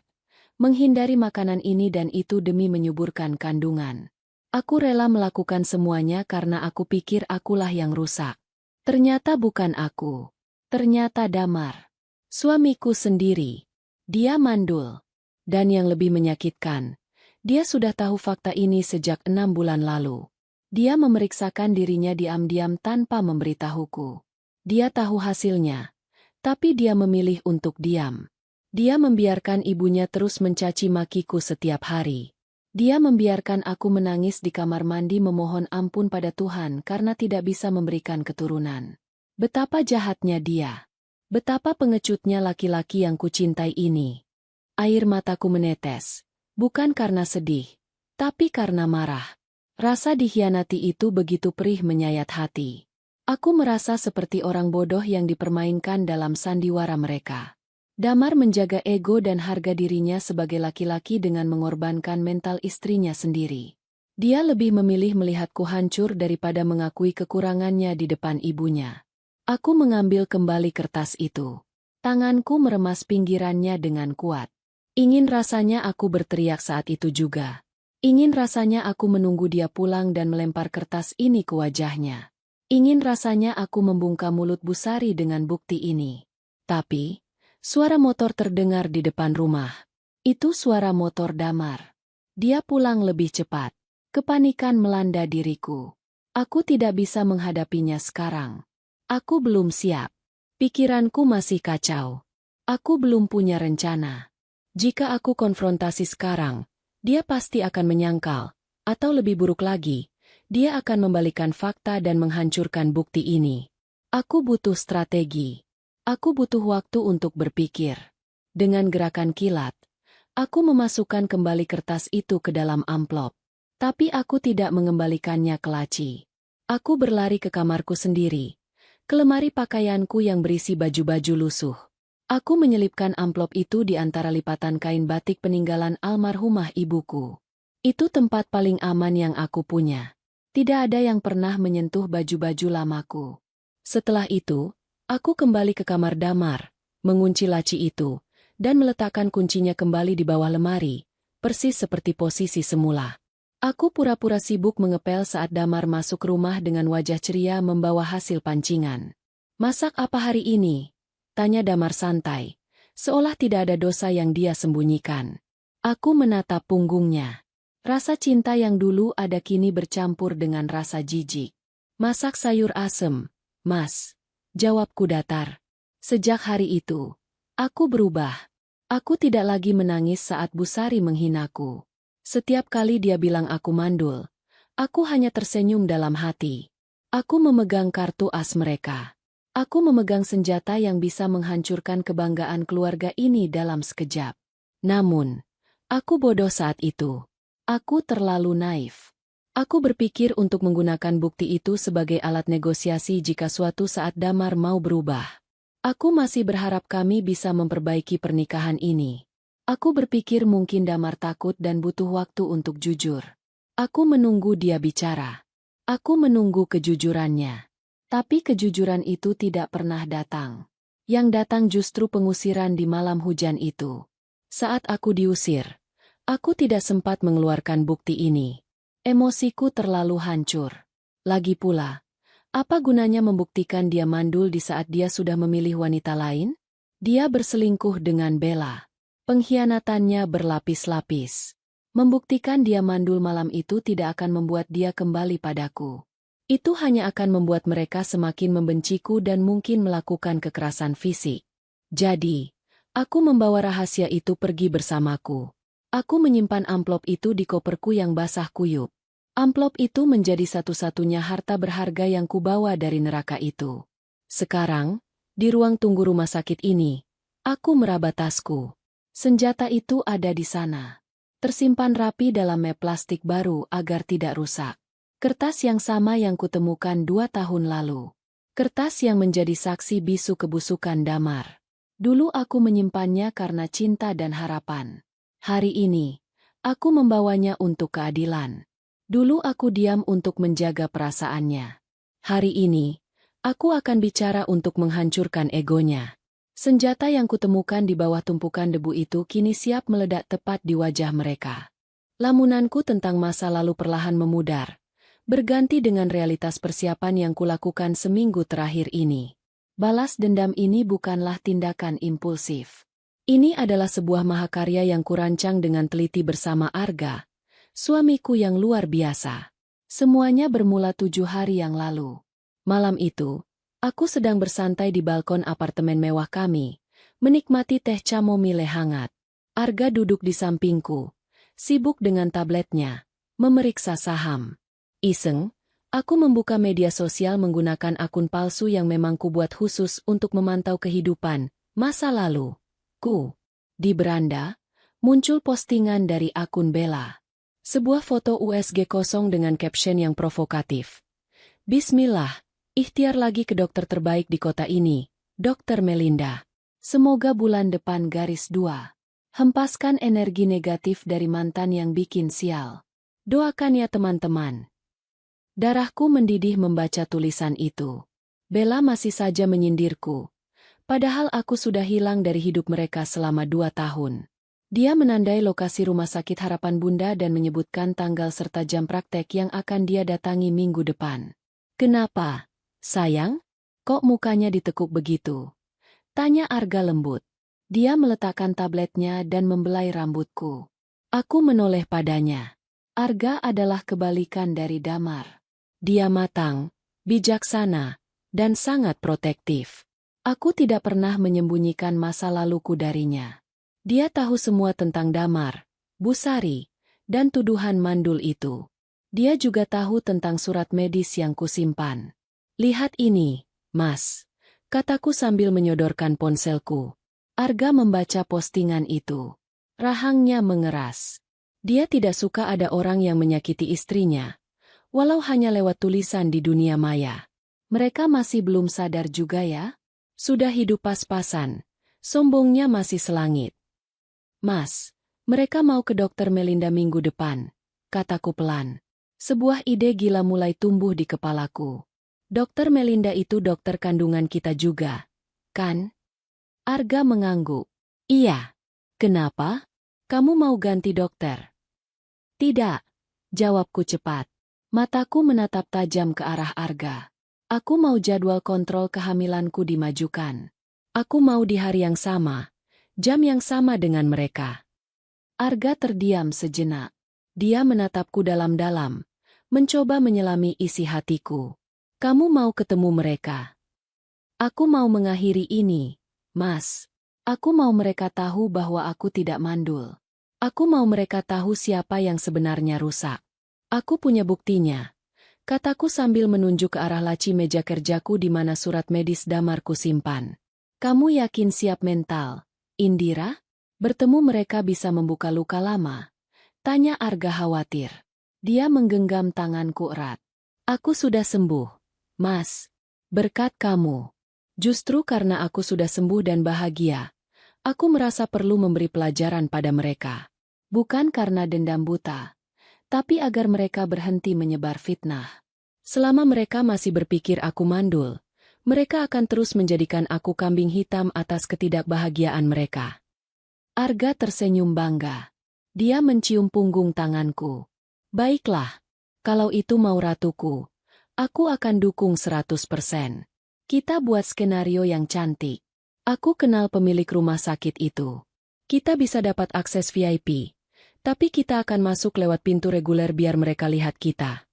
menghindari makanan ini dan itu demi menyuburkan kandungan. Aku rela melakukan semuanya karena aku pikir akulah yang rusak. Ternyata bukan aku. Ternyata Damar. Suamiku sendiri. Dia mandul. Dan yang lebih menyakitkan, dia sudah tahu fakta ini sejak 6 bulan lalu. Dia memeriksakan dirinya diam-diam tanpa memberitahuku. Dia tahu hasilnya, tapi dia memilih untuk diam. Dia membiarkan ibunya terus mencaci makiku setiap hari. Dia membiarkan aku menangis di kamar mandi memohon ampun pada Tuhan karena tidak bisa memberikan keturunan. Betapa jahatnya dia. Betapa pengecutnya laki-laki yang kucintai ini. Air mataku menetes, bukan karena sedih, tapi karena marah. Rasa dikhianati itu begitu perih menyayat hati. Aku merasa seperti orang bodoh yang dipermainkan dalam sandiwara mereka. Damar menjaga ego dan harga dirinya sebagai laki-laki dengan mengorbankan mental istrinya sendiri. Dia lebih memilih melihatku hancur daripada mengakui kekurangannya di depan ibunya. Aku mengambil kembali kertas itu. Tanganku meremas pinggirannya dengan kuat. Ingin rasanya aku berteriak saat itu juga. Ingin rasanya aku menunggu dia pulang dan melempar kertas ini ke wajahnya. Ingin rasanya aku membungkam mulut Bu Sari dengan bukti ini. Tapi suara motor terdengar di depan rumah. Itu suara motor Damar. Dia pulang lebih cepat. Kepanikan melanda diriku. Aku tidak bisa menghadapinya sekarang. Aku belum siap. Pikiranku masih kacau. Aku belum punya rencana. Jika aku konfrontasi sekarang, dia pasti akan menyangkal. Atau lebih buruk lagi, dia akan membalikan fakta dan menghancurkan bukti ini. Aku butuh strategi. Aku butuh waktu untuk berpikir. Dengan gerakan kilat, aku memasukkan kembali kertas itu ke dalam amplop. Tapi aku tidak mengembalikannya ke laci. Aku berlari ke kamarku sendiri, ke lemari pakaianku yang berisi baju-baju lusuh. Aku menyelipkan amplop itu di antara lipatan kain batik peninggalan almarhumah ibuku. Itu tempat paling aman yang aku punya. Tidak ada yang pernah menyentuh baju-baju lamaku. Setelah itu, aku kembali ke kamar Damar, mengunci laci itu, dan meletakkan kuncinya kembali di bawah lemari, persis seperti posisi semula. Aku pura-pura sibuk mengepel saat Damar masuk rumah dengan wajah ceria membawa hasil pancingan. "Masak apa hari ini?" tanya Damar santai, seolah tidak ada dosa yang dia sembunyikan. Aku menatap punggungnya. Rasa cinta yang dulu ada kini bercampur dengan rasa jijik. "Masak sayur asem, Mas," jawabku datar. Sejak hari itu, aku berubah. Aku tidak lagi menangis saat Bu Sari menghinaku. Setiap kali dia bilang aku mandul, aku hanya tersenyum dalam hati. Aku memegang kartu as mereka. Aku memegang senjata yang bisa menghancurkan kebanggaan keluarga ini dalam sekejap. Namun, aku bodoh saat itu. Aku terlalu naif. Aku berpikir untuk menggunakan bukti itu sebagai alat negosiasi jika suatu saat Damar mau berubah. Aku masih berharap kami bisa memperbaiki pernikahan ini. Aku berpikir mungkin Damar takut dan butuh waktu untuk jujur. Aku menunggu dia bicara. Aku menunggu kejujurannya. Tapi kejujuran itu tidak pernah datang. Yang datang justru pengusiran di malam hujan itu. Saat aku diusir, aku tidak sempat mengeluarkan bukti ini. Emosiku terlalu hancur. Lagi pula, apa gunanya membuktikan dia mandul di saat dia sudah memilih wanita lain? Dia berselingkuh dengan Bella. Pengkhianatannya berlapis-lapis. Membuktikan dia mandul malam itu tidak akan membuat dia kembali padaku. Itu hanya akan membuat mereka semakin membenciku dan mungkin melakukan kekerasan fisik. Jadi, aku membawa rahasia itu pergi bersamaku. Aku menyimpan amplop itu di koperku yang basah kuyup. Amplop itu menjadi satu-satunya harta berharga yang kubawa dari neraka itu. Sekarang, di ruang tunggu rumah sakit ini, aku meraba tasku. Senjata itu ada di sana. Tersimpan rapi dalam map plastik baru agar tidak rusak. Kertas yang sama yang kutemukan 2 tahun lalu. Kertas yang menjadi saksi bisu kebusukan Damar. Dulu aku menyimpannya karena cinta dan harapan. Hari ini, aku membawanya untuk keadilan. Dulu aku diam untuk menjaga perasaannya. Hari ini, aku akan bicara untuk menghancurkan egonya. Senjata yang kutemukan di bawah tumpukan debu itu kini siap meledak tepat di wajah mereka. Lamunanku tentang masa lalu perlahan memudar, berganti dengan realitas persiapan yang kulakukan seminggu terakhir ini. Balas dendam ini bukanlah tindakan impulsif. Ini adalah sebuah mahakarya yang kurancang dengan teliti bersama Arga, suamiku yang luar biasa. Semuanya bermula 7 hari yang lalu. Malam itu, aku sedang bersantai di balkon apartemen mewah kami, menikmati teh chamomile hangat. Arga duduk di sampingku, sibuk dengan tabletnya, memeriksa saham. Iseng, aku membuka media sosial menggunakan akun palsu yang memang kubuat khusus untuk memantau kehidupan masa lalu. Di beranda, muncul postingan dari akun Bella. Sebuah foto USG kosong dengan caption yang provokatif. "Bismillah, ikhtiar lagi ke dokter terbaik di kota ini, Dr. Melinda. Semoga bulan depan garis 2. Hempaskan energi negatif dari mantan yang bikin sial. Doakan ya teman-teman." Darahku mendidih membaca tulisan itu. Bella masih saja menyindirku. Padahal aku sudah hilang dari hidup mereka selama 2 tahun. Dia menandai lokasi rumah sakit Harapan Bunda dan menyebutkan tanggal serta jam praktek yang akan dia datangi minggu depan. "Kenapa, sayang? Kok mukanya ditekuk begitu?" tanya Arga lembut. Dia meletakkan tabletnya dan membelai rambutku. Aku menoleh padanya. Arga adalah kebalikan dari Damar. Dia matang, bijaksana, dan sangat protektif. Aku tidak pernah menyembunyikan masa laluku darinya. Dia tahu semua tentang Damar, Bu Sari, dan tuduhan mandul itu. Dia juga tahu tentang surat medis yang kusimpan. "Lihat ini, Mas," kataku sambil menyodorkan ponselku. Arga membaca postingan itu. Rahangnya mengeras. Dia tidak suka ada orang yang menyakiti istrinya, walau hanya lewat tulisan di dunia maya. Mereka masih belum sadar juga ya? Sudah hidup pas-pasan, sombongnya masih selangit. Mas, mereka mau ke dokter Melinda minggu depan, kataku pelan. Sebuah ide gila mulai tumbuh di kepalaku. Dokter Melinda itu dokter kandungan kita juga, kan? Arga mengangguk. Iya. Kenapa? Kamu mau ganti dokter? Tidak, jawabku cepat. Mataku menatap tajam ke arah Arga. Aku mau jadwal kontrol kehamilanku dimajukan. Aku mau di hari yang sama, jam yang sama dengan mereka. Arga terdiam sejenak. Dia menatapku dalam-dalam, mencoba menyelami isi hatiku. Kamu mau ketemu mereka? Aku mau mengakhiri ini, Mas. Aku mau mereka tahu bahwa aku tidak mandul. Aku mau mereka tahu siapa yang sebenarnya rusak. Aku punya buktinya, kataku sambil menunjuk ke arah laci meja kerjaku di mana surat medis damarku simpan. Kamu yakin siap mental, Indira? Bertemu mereka bisa membuka luka lama? Tanya Arga khawatir. Dia menggenggam tanganku erat. Aku sudah sembuh, Mas. Berkat kamu. Justru karena aku sudah sembuh dan bahagia, aku merasa perlu memberi pelajaran pada mereka. Bukan karena dendam buta, tapi agar mereka berhenti menyebar fitnah. Selama mereka masih berpikir aku mandul, mereka akan terus menjadikan aku kambing hitam atas ketidakbahagiaan mereka. Arga tersenyum bangga. Dia mencium punggung tanganku. Baiklah, kalau itu mau ratuku, aku akan dukung 100%. Kita buat skenario yang cantik. Aku kenal pemilik rumah sakit itu. Kita bisa dapat akses VIP, tapi kita akan masuk lewat pintu reguler biar mereka lihat kita.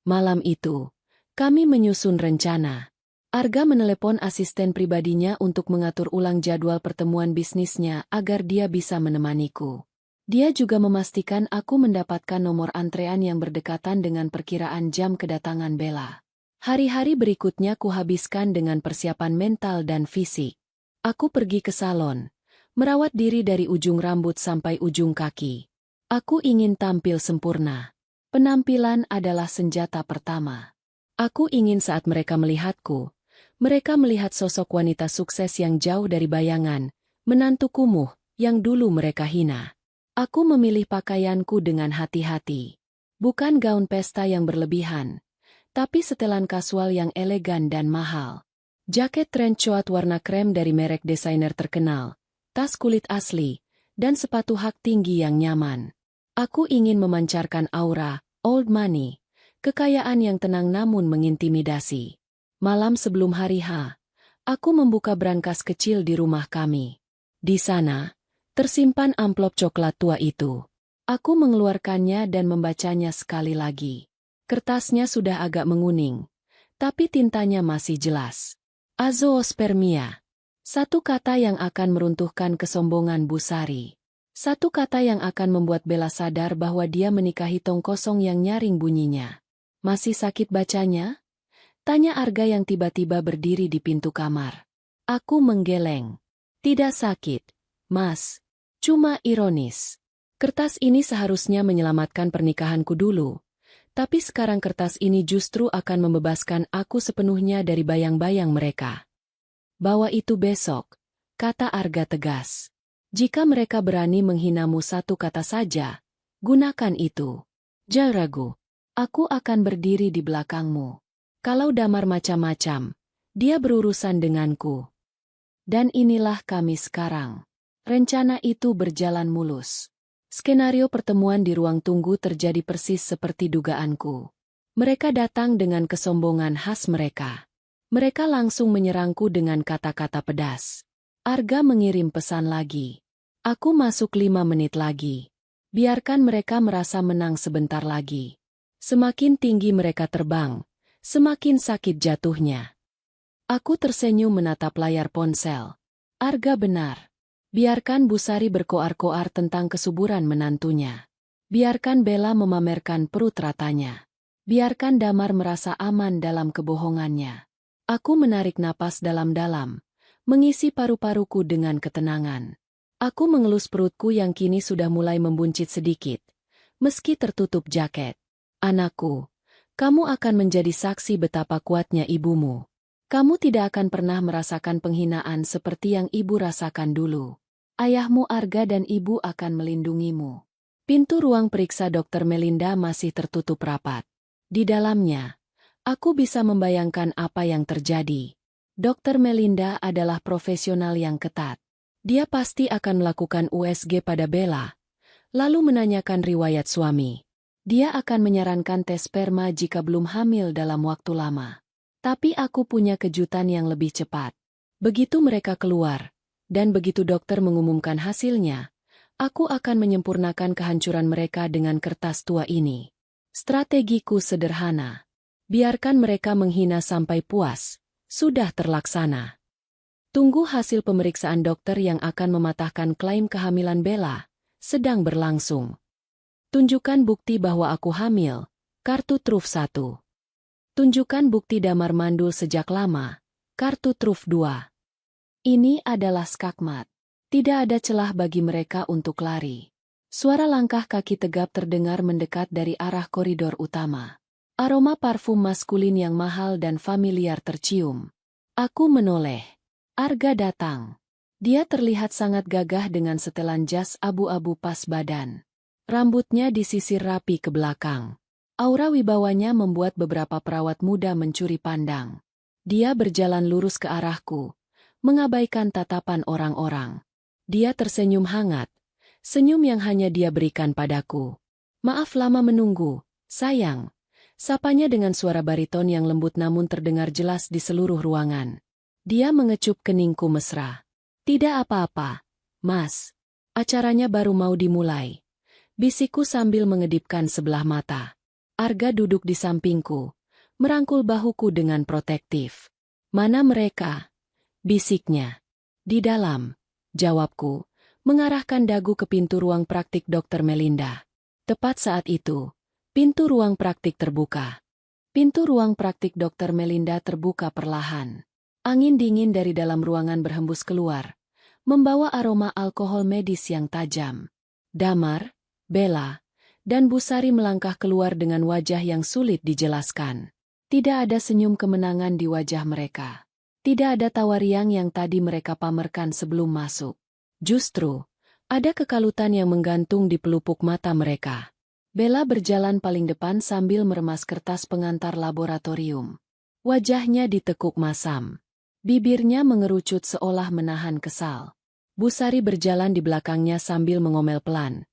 Malam itu, kami menyusun rencana. Arga menelepon asisten pribadinya untuk mengatur ulang jadwal pertemuan bisnisnya agar dia bisa menemaniku. Dia juga memastikan aku mendapatkan nomor antrean yang berdekatan dengan perkiraan jam kedatangan Bella. Hari-hari berikutnya kuhabiskan dengan persiapan mental dan fisik. Aku pergi ke salon, merawat diri dari ujung rambut sampai ujung kaki. Aku ingin tampil sempurna. Penampilan adalah senjata pertama. Aku ingin saat mereka melihatku, mereka melihat sosok wanita sukses yang jauh dari bayangan, menantu kumuh, yang dulu mereka hina. Aku memilih pakaianku dengan hati-hati. Bukan gaun pesta yang berlebihan, tapi setelan kasual yang elegan dan mahal. Jaket trench coat warna krem dari merek desainer terkenal, tas kulit asli, dan sepatu hak tinggi yang nyaman. Aku ingin memancarkan aura, old money, kekayaan yang tenang namun mengintimidasi. Malam sebelum hari H, aku membuka brankas kecil di rumah kami. Di sana, tersimpan amplop coklat tua itu. Aku mengeluarkannya dan membacanya sekali lagi. Kertasnya sudah agak menguning, tapi tintanya masih jelas. Azoospermia. Satu kata yang akan meruntuhkan kesombongan Bu Sari. Satu kata yang akan membuat Bella sadar bahwa dia menikahi tong kosong yang nyaring bunyinya. Masih sakit bacanya? Tanya Arga yang tiba-tiba berdiri di pintu kamar. Aku menggeleng. Tidak sakit, Mas. Cuma ironis. Kertas ini seharusnya menyelamatkan pernikahanku dulu. Tapi sekarang kertas ini justru akan membebaskan aku sepenuhnya dari bayang-bayang mereka. Bawa itu besok, kata Arga tegas. Jika mereka berani menghinamu satu kata saja, gunakan itu. Jangan ragu, aku akan berdiri di belakangmu. Kalau Damar macam-macam, dia berurusan denganku. Dan inilah kami sekarang. Rencana itu berjalan mulus. Skenario pertemuan di ruang tunggu terjadi persis seperti dugaanku. Mereka datang dengan kesombongan khas mereka. Mereka langsung menyerangku dengan kata-kata pedas. Arga mengirim pesan lagi. Aku masuk 5 menit lagi. Biarkan mereka merasa menang sebentar lagi. Semakin tinggi mereka terbang, semakin sakit jatuhnya. Aku tersenyum menatap layar ponsel. Arga benar. Biarkan Bu Sari berkoar-koar tentang kesuburan menantunya. Biarkan Bella memamerkan perut ratanya. Biarkan Damar merasa aman dalam kebohongannya. Aku menarik napas dalam-dalam, mengisi paru-paruku dengan ketenangan. Aku mengelus perutku yang kini sudah mulai membuncit sedikit, meski tertutup jaket. Anakku, kamu akan menjadi saksi betapa kuatnya ibumu. Kamu tidak akan pernah merasakan penghinaan seperti yang ibu rasakan dulu. Ayahmu Arga dan ibu akan melindungimu. Pintu ruang periksa Dr. Melinda masih tertutup rapat. Di dalamnya, aku bisa membayangkan apa yang terjadi. Dr. Melinda adalah profesional yang ketat. Dia pasti akan melakukan USG pada Bella, lalu menanyakan riwayat suami. Dia akan menyarankan tes sperma jika belum hamil dalam waktu lama. Tapi aku punya kejutan yang lebih cepat. Begitu mereka keluar, dan begitu dokter mengumumkan hasilnya, aku akan menyempurnakan kehancuran mereka dengan kertas tua ini. Strategiku sederhana. Biarkan mereka menghina sampai puas. Sudah terlaksana. Tunggu hasil pemeriksaan dokter yang akan mematahkan klaim kehamilan Bella. Sedang berlangsung. Tunjukkan bukti bahwa aku hamil. Kartu truf 1. Tunjukkan bukti damar mandul sejak lama. Kartu truf 2. Ini adalah skakmat. Tidak ada celah bagi mereka untuk lari. Suara langkah kaki tegap terdengar mendekat dari arah koridor utama. Aroma parfum maskulin yang mahal dan familiar tercium. Aku menoleh. Arga datang. Dia terlihat sangat gagah dengan setelan jas abu-abu pas badan. Rambutnya disisir rapi ke belakang. Aura wibawanya membuat beberapa perawat muda mencuri pandang. Dia berjalan lurus ke arahku, mengabaikan tatapan orang-orang. Dia tersenyum hangat, senyum yang hanya dia berikan padaku. Maaf lama menunggu, sayang. Sapanya dengan suara bariton yang lembut namun terdengar jelas di seluruh ruangan. Dia mengecup keningku mesra. Tidak apa-apa, Mas. Acaranya baru mau dimulai. Bisikku sambil mengedipkan sebelah mata. Arga duduk di sampingku, merangkul bahuku dengan protektif. Mana mereka? Bisiknya. Di dalam, jawabku, mengarahkan dagu ke pintu ruang praktik Dr. Melinda. Tepat saat itu, pintu ruang praktik terbuka. Pintu ruang praktik Dr. Melinda terbuka perlahan. Angin dingin dari dalam ruangan berhembus keluar, membawa aroma alkohol medis yang tajam. Damar, Bella, dan Bu Sari melangkah keluar dengan wajah yang sulit dijelaskan. Tidak ada senyum kemenangan di wajah mereka. Tidak ada tawa riang yang tadi mereka pamerkan sebelum masuk. Justru, ada kekalutan yang menggantung di pelupuk mata mereka. Bella berjalan paling depan sambil meremas kertas pengantar laboratorium. Wajahnya ditekuk masam. Bibirnya mengerucut seolah menahan kesal. Bu Sari berjalan di belakangnya sambil mengomel pelan.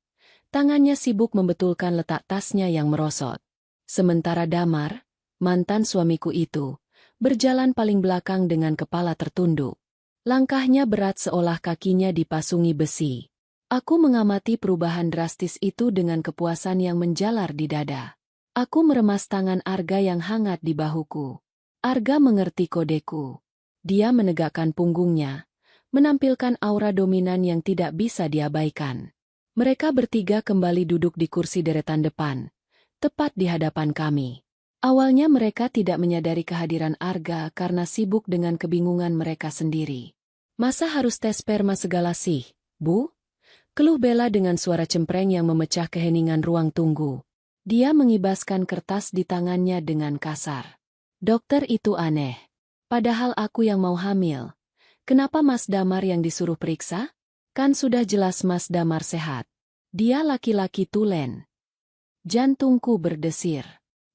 Tangannya sibuk membetulkan letak tasnya yang merosot. Sementara Damar, mantan suamiku itu, berjalan paling belakang dengan kepala tertunduk. Langkahnya berat seolah kakinya dipasungi besi. Aku mengamati perubahan drastis itu dengan kepuasan yang menjalar di dada. Aku meremas tangan Arga yang hangat di bahuku. Arga mengerti kodeku. Dia menegakkan punggungnya, menampilkan aura dominan yang tidak bisa diabaikan. Mereka bertiga kembali duduk di kursi deretan depan, tepat di hadapan kami. Awalnya mereka tidak menyadari kehadiran Arga karena sibuk dengan kebingungan mereka sendiri. Masa harus tes sperma segala sih, Bu? Keluh Bella dengan suara cempreng yang memecah keheningan ruang tunggu. Dia mengibaskan kertas di tangannya dengan kasar. Dokter itu aneh. Padahal aku yang mau hamil. Kenapa Mas Damar yang disuruh periksa? Kan sudah jelas Mas Damar sehat. Dia laki-laki tulen. Jantungku berdesir.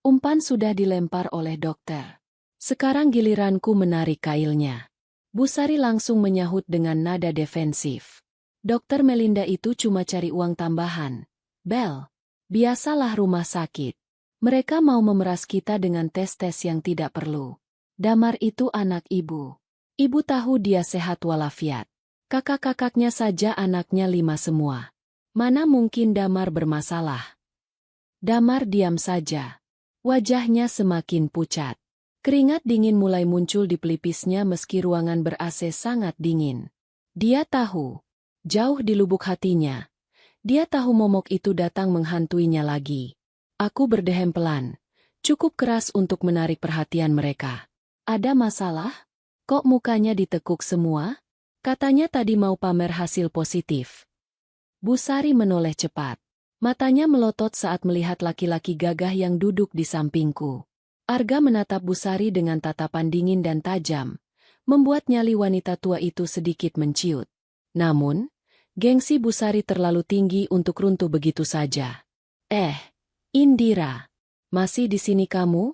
Umpan sudah dilempar oleh dokter. Sekarang giliranku menarik kailnya. Bu Sari langsung menyahut dengan nada defensif. Dokter Melinda itu cuma cari uang tambahan. Bel, biasalah rumah sakit. Mereka mau memeras kita dengan tes-tes yang tidak perlu. Damar itu anak ibu. Ibu tahu dia sehat walafiat. Kakak-kakaknya saja anaknya 5 semua. Mana mungkin Damar bermasalah? Damar diam saja. Wajahnya semakin pucat. Keringat dingin mulai muncul di pelipisnya meski ruangan ber-AC sangat dingin. Dia tahu. Jauh di lubuk hatinya. Dia tahu momok itu datang menghantuinya lagi. Aku berdehem pelan. Cukup keras untuk menarik perhatian mereka. Ada masalah? Kok mukanya ditekuk semua? Katanya tadi mau pamer hasil positif. Bu Sari menoleh cepat. Matanya melotot saat melihat laki-laki gagah yang duduk di sampingku. Arga menatap Busari dengan tatapan dingin dan tajam, membuat nyali wanita tua itu sedikit menciut. Namun, gengsi Busari terlalu tinggi untuk runtuh begitu saja. Indira, masih di sini kamu?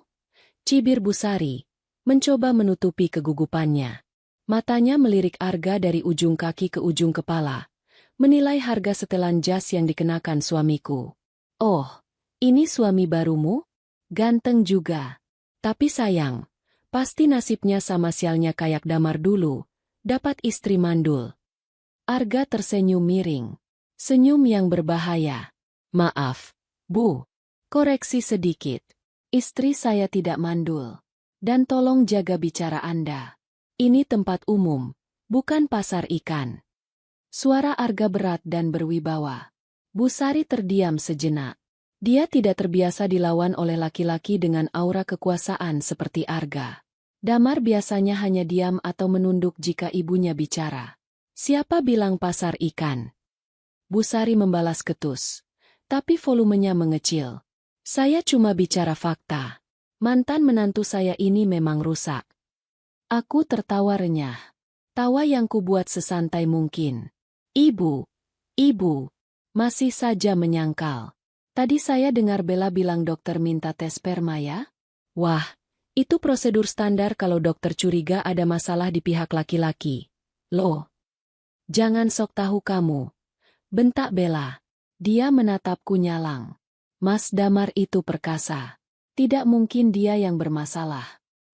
Cibir Busari, mencoba menutupi kegugupannya. Matanya melirik Arga dari ujung kaki ke ujung kepala, menilai harga setelan jas yang dikenakan suamiku. Oh, ini suami barumu? Ganteng juga. Tapi sayang, pasti nasibnya sama sialnya kayak Damar dulu, dapat istri mandul. Arga tersenyum miring. Senyum yang berbahaya. Maaf, Bu. Koreksi sedikit. Istri saya tidak mandul. Dan tolong jaga bicara Anda. Ini tempat umum, bukan pasar ikan. Suara Arga berat dan berwibawa. Busari terdiam sejenak. Dia tidak terbiasa dilawan oleh laki-laki dengan aura kekuasaan seperti Arga. Damar biasanya hanya diam atau menunduk jika ibunya bicara. Siapa bilang pasar ikan? Busari membalas ketus. Tapi volumenya mengecil. Saya cuma bicara fakta. Mantan menantu saya ini memang rusak. Aku tertawa renyah. Tawa yang kubuat sesantai mungkin. Ibu, masih saja menyangkal. Tadi saya dengar Bella bilang dokter minta tes sperma ya? Wah, itu prosedur standar kalau dokter curiga ada masalah di pihak laki-laki. Loh, jangan sok tahu kamu. Bentak Bella. Dia menatapku nyalang. Mas Damar itu perkasa. Tidak mungkin dia yang bermasalah.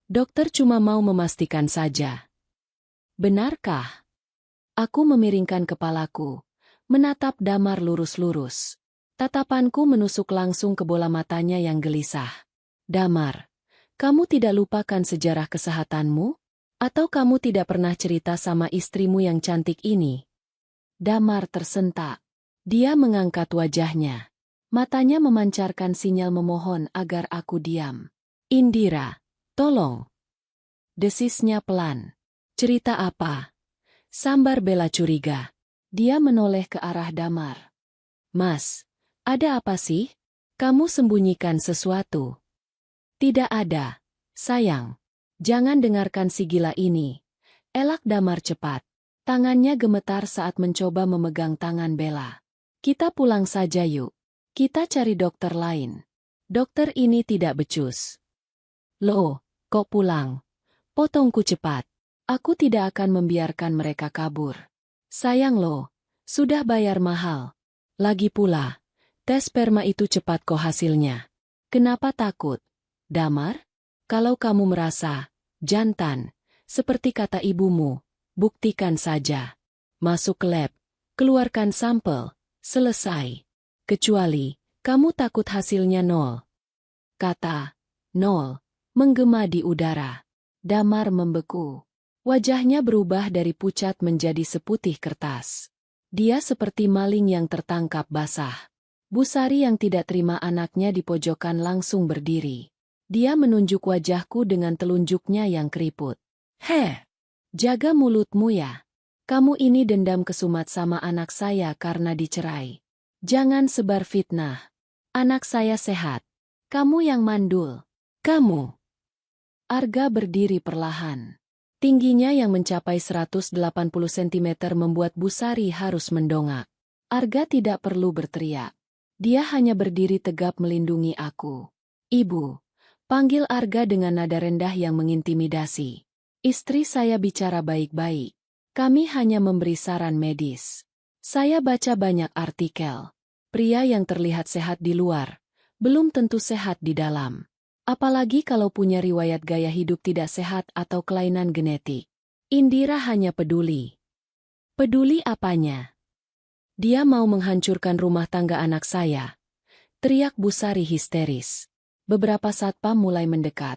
Dokter cuma mau memastikan saja. Benarkah? Aku memiringkan kepalaku, menatap Damar lurus-lurus. Tatapanku menusuk langsung ke bola matanya yang gelisah. Damar, kamu tidak lupakan sejarah kesehatanmu? Atau kamu tidak pernah cerita sama istrimu yang cantik ini? Damar tersentak. Dia mengangkat wajahnya. Matanya memancarkan sinyal memohon agar aku diam. Indira, tolong. Desisnya pelan. Cerita apa? Sambar Bella curiga. Dia menoleh ke arah Damar. Mas, ada apa sih? Kamu sembunyikan sesuatu. Tidak ada, sayang. Jangan dengarkan si gila ini. Elak Damar cepat. Tangannya gemetar saat mencoba memegang tangan Bella. Kita pulang saja yuk. Kita cari dokter lain. Dokter ini tidak becus. Loh, kok pulang? Potongku cepat. Aku tidak akan membiarkan mereka kabur. Sayang loh, sudah bayar mahal. Lagi pula, tes sperma itu cepat kok hasilnya. Kenapa takut? Damar? Kalau kamu merasa jantan, seperti kata ibumu, buktikan saja. Masuk ke lab, keluarkan sampel, selesai. Kecuali, kamu takut hasilnya nol. Kata, nol, menggema di udara. Damar membeku. Wajahnya berubah dari pucat menjadi seputih kertas. Dia seperti maling yang tertangkap basah. Busari yang tidak terima anaknya di pojokan langsung berdiri. Dia menunjuk wajahku dengan telunjuknya yang keriput. Jaga mulutmu ya. Kamu ini dendam kesumat sama anak saya karena dicerai. Jangan sebar fitnah. Anak saya sehat. Kamu yang mandul. Kamu. Arga berdiri perlahan. Tingginya yang mencapai 180 cm membuat Busari harus mendongak. Arga tidak perlu berteriak. Dia hanya berdiri tegap melindungi aku. Ibu, panggil Arga dengan nada rendah yang mengintimidasi. Istri saya bicara baik-baik. Kami hanya memberi saran medis. Saya baca banyak artikel. Pria yang terlihat sehat di luar, belum tentu sehat di dalam. Apalagi kalau punya riwayat gaya hidup tidak sehat atau kelainan genetik. Indira hanya peduli. Peduli apanya? Dia mau menghancurkan rumah tangga anak saya. Teriak Busari histeris. Beberapa satpam mulai mendekat.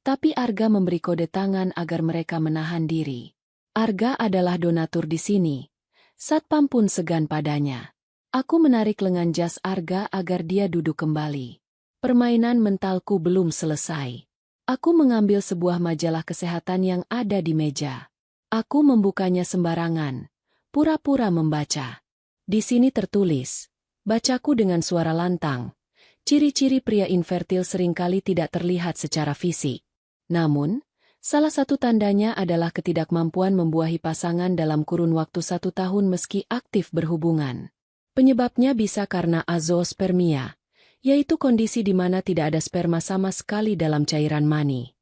Tapi Arga memberi kode tangan agar mereka menahan diri. Arga adalah donatur di sini. Satpam pun segan padanya. Aku menarik lengan jas Arga agar dia duduk kembali. Permainan mentalku belum selesai. Aku mengambil sebuah majalah kesehatan yang ada di meja. Aku membukanya sembarangan, pura-pura membaca. Di sini tertulis, Bacaku dengan suara lantang. Ciri-ciri pria infertil seringkali tidak terlihat secara fisik. Namun, salah satu tandanya adalah ketidakmampuan membuahi pasangan dalam kurun waktu 1 tahun meski aktif berhubungan. Penyebabnya bisa karena azoospermia, yaitu kondisi di mana tidak ada sperma sama sekali dalam cairan mani.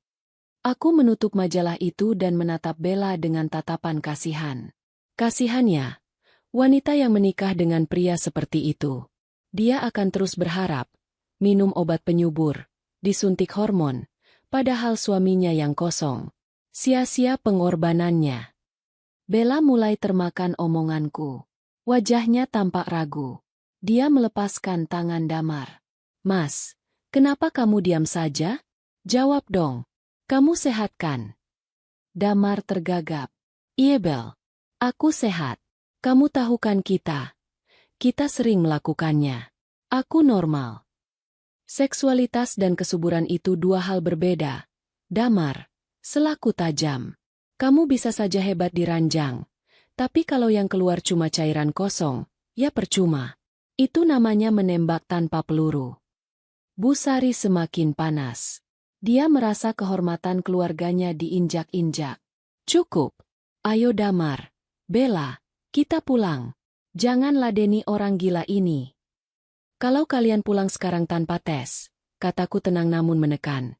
Aku menutup majalah itu dan menatap Bella dengan tatapan kasihan. Kasihannya, wanita yang menikah dengan pria seperti itu. Dia akan terus berharap, minum obat penyubur, disuntik hormon, padahal suaminya yang kosong. Sia-sia pengorbanannya. Bella mulai termakan omonganku. Wajahnya tampak ragu. Dia melepaskan tangan Damar. Mas, kenapa kamu diam saja? Jawab dong. Kamu sehat kan? Damar tergagap. Iya Bel, aku sehat. Kamu tahu kan kita sering melakukannya. Aku normal. Seksualitas dan kesuburan itu dua hal berbeda. Damar, selaku tajam. Kamu bisa saja hebat di ranjang. Tapi kalau yang keluar cuma cairan kosong, ya percuma. Itu namanya menembak tanpa peluru. Bu Sari semakin panas. Dia merasa kehormatan keluarganya diinjak-injak. Cukup. Ayo Damar. Bella, kita pulang. Jangan ladeni orang gila ini. Kalau kalian pulang sekarang tanpa tes, kataku tenang namun menekan.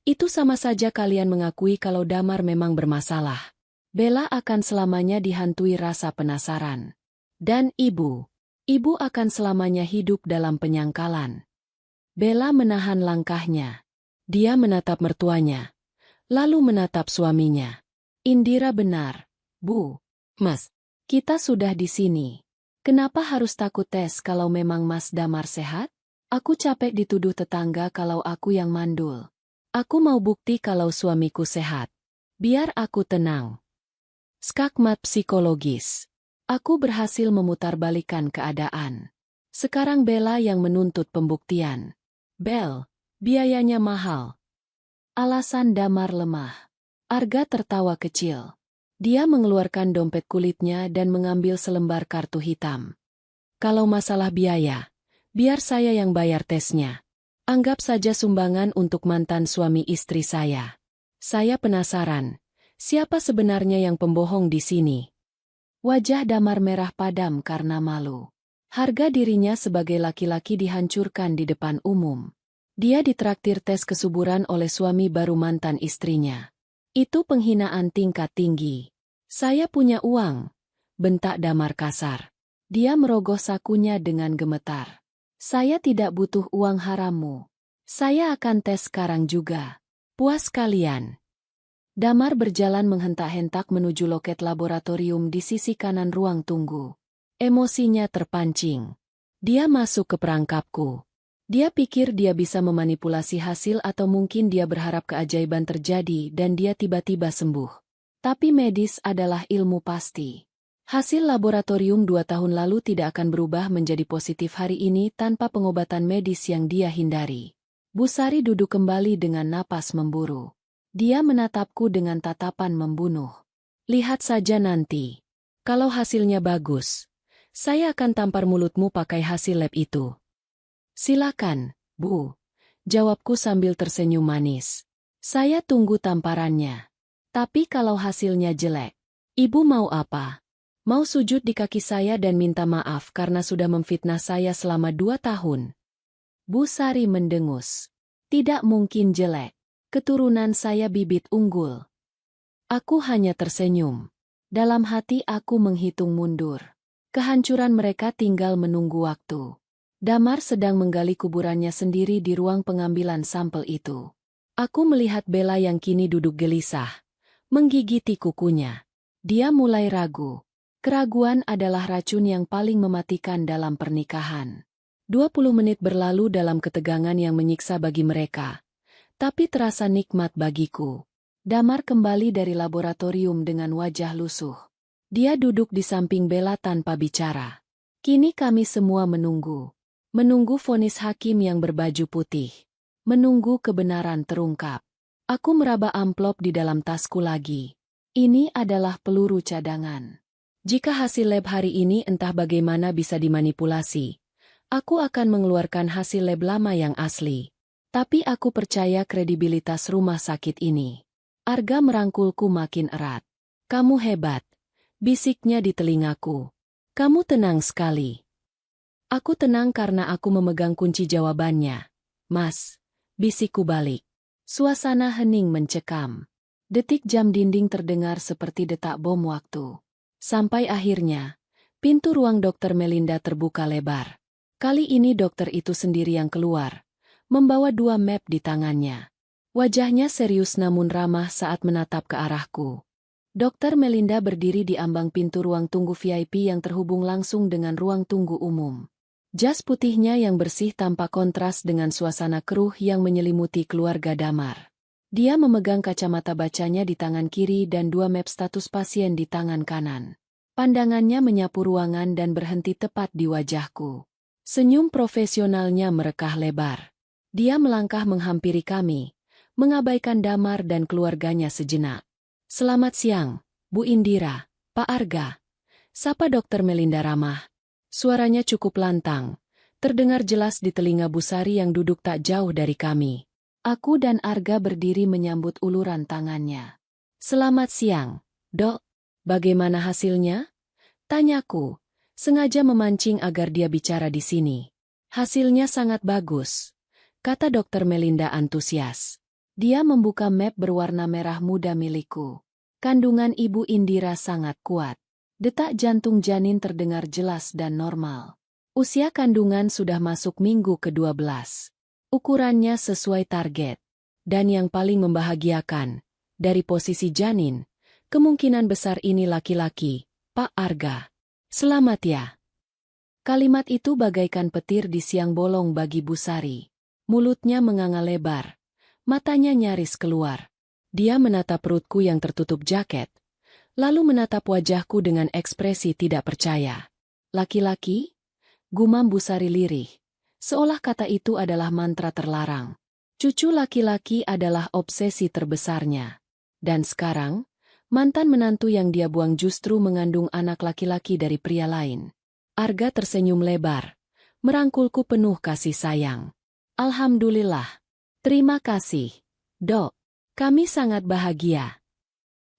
Itu sama saja kalian mengakui kalau Damar memang bermasalah. Bella akan selamanya dihantui rasa penasaran. Dan ibu akan selamanya hidup dalam penyangkalan. Bella menahan langkahnya. Dia menatap mertuanya, lalu menatap suaminya. Indira benar, Bu. Mas, kita sudah di sini. Kenapa harus takut tes kalau memang Mas Damar sehat? Aku capek dituduh tetangga kalau aku yang mandul. Aku mau bukti kalau suamiku sehat. Biar aku tenang. Skakmat psikologis. Aku berhasil memutarbalikkan keadaan. Sekarang Bella yang menuntut pembuktian. Bel, biayanya mahal. Alasan Damar lemah. Arga tertawa kecil. Dia mengeluarkan dompet kulitnya dan mengambil selembar kartu hitam. Kalau masalah biaya, biar saya yang bayar tesnya. Anggap saja sumbangan untuk mantan suami istri saya. Saya penasaran, siapa sebenarnya yang pembohong di sini? Wajah Damar merah padam karena malu. Harga dirinya sebagai laki-laki dihancurkan di depan umum. Dia ditraktir tes kesuburan oleh suami baru mantan istrinya. Itu penghinaan tingkat tinggi. Saya punya uang, bentak Damar kasar. Dia merogoh sakunya dengan gemetar. Saya tidak butuh uang harammu. Saya akan tes sekarang juga. Puas kalian. Damar berjalan menghentak-hentak menuju loket laboratorium di sisi kanan ruang tunggu. Emosinya terpancing. Dia masuk ke perangkapku. Dia pikir dia bisa memanipulasi hasil atau mungkin dia berharap keajaiban terjadi dan dia tiba-tiba sembuh. Tapi medis adalah ilmu pasti. Hasil laboratorium 2 tahun lalu tidak akan berubah menjadi positif hari ini tanpa pengobatan medis yang dia hindari. Bu Sari duduk kembali dengan napas memburu. Dia menatapku dengan tatapan membunuh. Lihat saja nanti. Kalau hasilnya bagus, saya akan tampar mulutmu pakai hasil lab itu. Silakan, Bu. Jawabku sambil tersenyum manis. Saya tunggu tamparannya. Tapi kalau hasilnya jelek, Ibu mau apa? Mau sujud di kaki saya dan minta maaf karena sudah memfitnah saya selama 2 tahun? Bu Sari mendengus. Tidak mungkin jelek. Keturunan saya bibit unggul. Aku hanya tersenyum. Dalam hati aku menghitung mundur. Kehancuran mereka tinggal menunggu waktu. Damar sedang menggali kuburannya sendiri di ruang pengambilan sampel itu. Aku melihat Bella yang kini duduk gelisah, menggigiti kukunya. Dia mulai ragu. Keraguan adalah racun yang paling mematikan dalam pernikahan. 20 menit berlalu dalam ketegangan yang menyiksa bagi mereka. Tapi terasa nikmat bagiku. Damar kembali dari laboratorium dengan wajah lusuh. Dia duduk di samping Bella tanpa bicara. Kini kami semua menunggu. Menunggu vonis hakim yang berbaju putih. Menunggu kebenaran terungkap. Aku meraba amplop di dalam tasku lagi. Ini adalah peluru cadangan. Jika hasil lab hari ini entah bagaimana bisa dimanipulasi, Aku akan mengeluarkan hasil lab lama yang asli. Tapi aku percaya kredibilitas rumah sakit ini. Arga merangkulku makin erat. Kamu hebat, bisiknya di telingaku. Kamu tenang sekali. Aku tenang karena aku memegang kunci jawabannya. Mas, bisikku balik. Suasana hening mencekam. Detik jam dinding terdengar seperti detak bom waktu. Sampai akhirnya, pintu ruang Dokter Melinda terbuka lebar. Kali ini dokter itu sendiri yang keluar, membawa 2 map di tangannya. Wajahnya serius namun ramah saat menatap ke arahku. Dokter Melinda berdiri di ambang pintu ruang tunggu VIP yang terhubung langsung dengan ruang tunggu umum. Jas putihnya yang bersih tampak kontras dengan suasana keruh yang menyelimuti keluarga Damar. Dia memegang kacamata bacanya di tangan kiri dan 2 map status pasien di tangan kanan. Pandangannya menyapu ruangan dan berhenti tepat di wajahku. Senyum profesionalnya merekah lebar. Dia melangkah menghampiri kami, mengabaikan Damar dan keluarganya sejenak. Selamat siang, Bu Indira, Pak Arga. Sapa Dokter Melinda ramah. Suaranya cukup lantang, terdengar jelas di telinga Bu Sari yang duduk tak jauh dari kami. Aku dan Arga berdiri menyambut uluran tangannya. Selamat siang, Dok. Bagaimana hasilnya? Tanyaku, sengaja memancing agar dia bicara di sini. Hasilnya sangat bagus, kata Dokter Melinda antusias. Dia membuka map berwarna merah muda milikku. Kandungan Ibu Indira sangat kuat. Detak jantung janin terdengar jelas dan normal. Usia kandungan sudah masuk minggu ke-12. Ukurannya sesuai target. Dan yang paling membahagiakan, dari posisi janin, kemungkinan besar ini laki-laki, Pak Arga. Selamat ya. Kalimat itu bagaikan petir di siang bolong bagi Bu Sari. Mulutnya menganga lebar. Matanya nyaris keluar. Dia menatap perutku yang tertutup jaket. Lalu menatap wajahku dengan ekspresi tidak percaya. Laki-laki? Gumam Bu Sari lirih. Seolah kata itu adalah mantra terlarang. Cucu laki-laki adalah obsesi terbesarnya. Dan sekarang, mantan menantu yang dia buang justru mengandung anak laki-laki dari pria lain. Arga tersenyum lebar, merangkulku penuh kasih sayang. Alhamdulillah. Terima kasih, Dok. Kami sangat bahagia.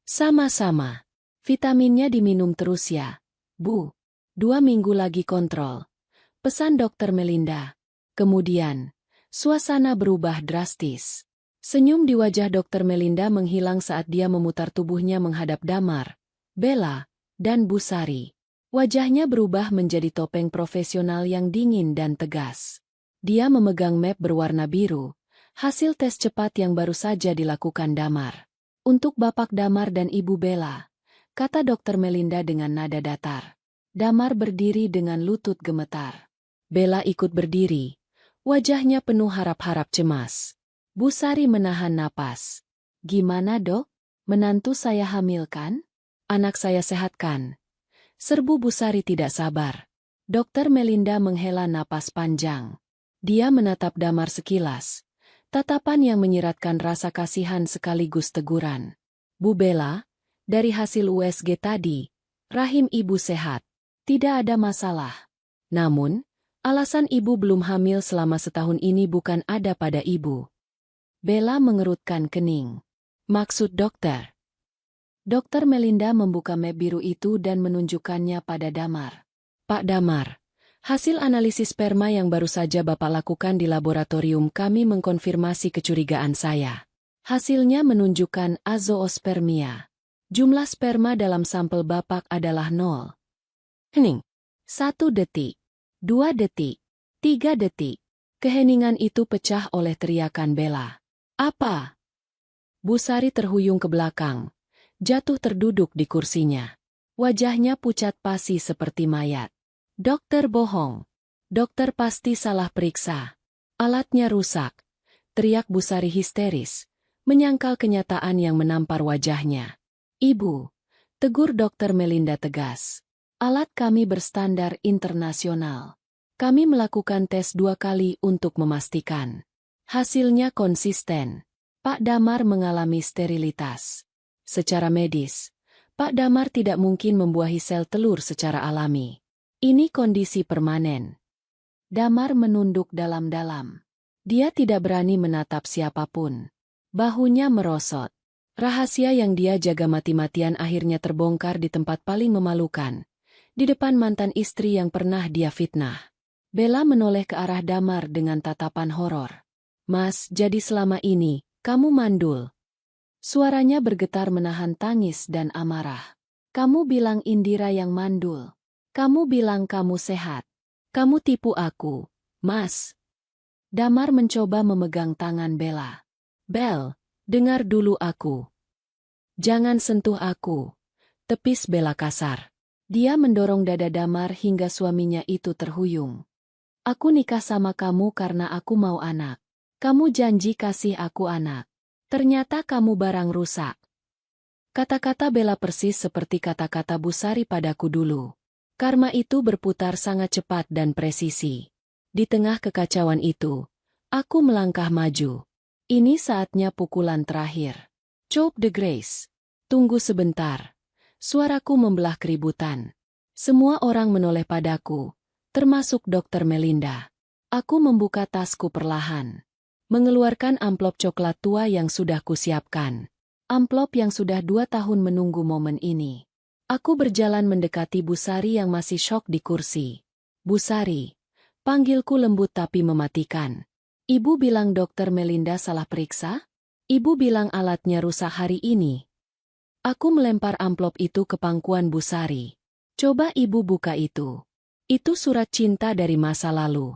Sama-sama. Vitaminnya diminum terus ya, Bu. 2 minggu lagi kontrol. Pesan Dokter Melinda. Kemudian, suasana berubah drastis. Senyum di wajah Dokter Melinda menghilang saat dia memutar tubuhnya menghadap Damar, Bella, dan Bu Sari. Wajahnya berubah menjadi topeng profesional yang dingin dan tegas. Dia memegang map berwarna biru, hasil tes cepat yang baru saja dilakukan Damar. Untuk Bapak Damar dan Ibu Bella, kata Dokter Melinda dengan nada datar. Damar berdiri dengan lutut gemetar. Bella ikut berdiri, wajahnya penuh harap-harap cemas. Bu Sari menahan napas. Gimana Dok? Menantu saya hamil kan? Anak saya sehat kan? Serbu Bu Sari tidak sabar. Dokter Melinda menghela napas panjang. Dia menatap Damar sekilas. Tatapan yang menyiratkan rasa kasihan sekaligus teguran. Bu Bella, dari hasil USG tadi, rahim ibu sehat. Tidak ada masalah. Namun, alasan ibu belum hamil selama setahun ini bukan ada pada ibu. Bella mengerutkan kening. Maksud dokter? Dokter Melinda membuka map biru itu dan menunjukkannya pada Damar. Pak Damar, hasil analisis sperma yang baru saja Bapak lakukan di laboratorium kami mengkonfirmasi kecurigaan saya. Hasilnya menunjukkan azoospermia. Jumlah sperma dalam sampel Bapak adalah 0. Hening. 1 detik. 2 detik. 3 detik. Keheningan itu pecah oleh teriakan Bella. Apa? Bu Sari terhuyung ke belakang. Jatuh terduduk di kursinya. Wajahnya pucat pasi seperti mayat. Dokter bohong. Dokter pasti salah periksa. Alatnya rusak. Teriak Bu Sari histeris, menyangkal kenyataan yang menampar wajahnya. Ibu, tegur Dokter Melinda tegas. Alat kami berstandar internasional. Kami melakukan tes 2 kali untuk memastikan. Hasilnya konsisten. Pak Damar mengalami sterilitas. Secara medis, Pak Damar tidak mungkin membuahi sel telur secara alami. Ini kondisi permanen. Damar menunduk dalam-dalam. Dia tidak berani menatap siapapun. Bahunya merosot. Rahasia yang dia jaga mati-matian akhirnya terbongkar di tempat paling memalukan. Di depan mantan istri yang pernah dia fitnah. Bella menoleh ke arah Damar dengan tatapan horor. Mas, jadi selama ini, kamu mandul. Suaranya bergetar menahan tangis dan amarah. Kamu bilang Indira yang mandul. Kamu bilang kamu sehat. Kamu tipu aku, Mas. Damar mencoba memegang tangan Bella. Bel, dengar dulu aku. Jangan sentuh aku. Tepis Bella kasar. Dia mendorong dada Damar hingga suaminya itu terhuyung. Aku nikah sama kamu karena aku mau anak. Kamu janji kasih aku anak. Ternyata kamu barang rusak. Kata-kata Bella persis seperti kata-kata Busari padaku dulu. Karma itu berputar sangat cepat dan presisi. Di tengah kekacauan itu, aku melangkah maju. Ini saatnya pukulan terakhir. Chop de Grace. Tunggu sebentar. Suaraku membelah keributan. Semua orang menoleh padaku, termasuk Dr. Melinda. Aku membuka tasku perlahan. Mengeluarkan amplop coklat tua yang sudah kusiapkan. Amplop yang sudah 2 tahun menunggu momen ini. Aku berjalan mendekati Busari yang masih syok di kursi. Busari, panggilku lembut tapi mematikan. Ibu bilang Dr. Melinda salah periksa? Ibu bilang alatnya rusak hari ini. Aku melempar amplop itu ke pangkuan Busari. Coba ibu buka itu. Itu surat cinta dari masa lalu.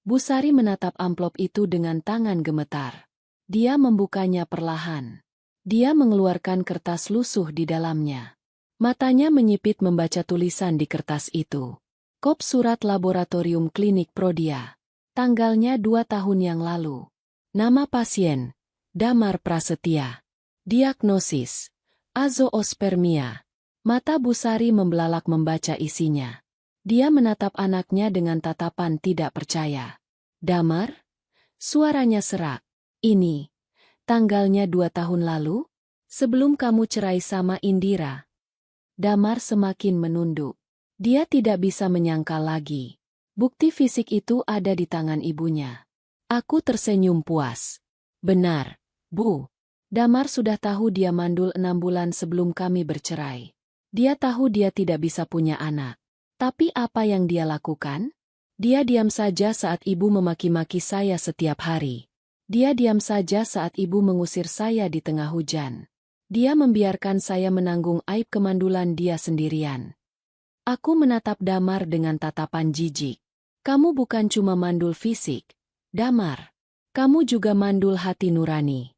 Busari menatap amplop itu dengan tangan gemetar. Dia membukanya perlahan. Dia mengeluarkan kertas lusuh di dalamnya. Matanya menyipit membaca tulisan di kertas itu. Kop surat laboratorium klinik Prodia. Tanggalnya 2 tahun yang lalu. Nama pasien, Damar Prasetya. Diagnosis, azoospermia. Mata Busari membelalak membaca isinya. Dia menatap anaknya dengan tatapan tidak percaya. Damar? Suaranya serak. Ini, tanggalnya 2 tahun lalu? Sebelum kamu cerai sama Indira. Damar semakin menunduk. Dia tidak bisa menyangkal lagi. Bukti fisik itu ada di tangan ibunya. Aku tersenyum puas. Benar, Bu. Damar sudah tahu dia mandul 6 bulan sebelum kami bercerai. Dia tahu dia tidak bisa punya anak. Tapi apa yang dia lakukan? Dia diam saja saat ibu memaki-maki saya setiap hari. Dia diam saja saat ibu mengusir saya di tengah hujan. Dia membiarkan saya menanggung aib kemandulan dia sendirian. Aku menatap Damar dengan tatapan jijik. Kamu bukan cuma mandul fisik, Damar. Kamu juga mandul hati nurani.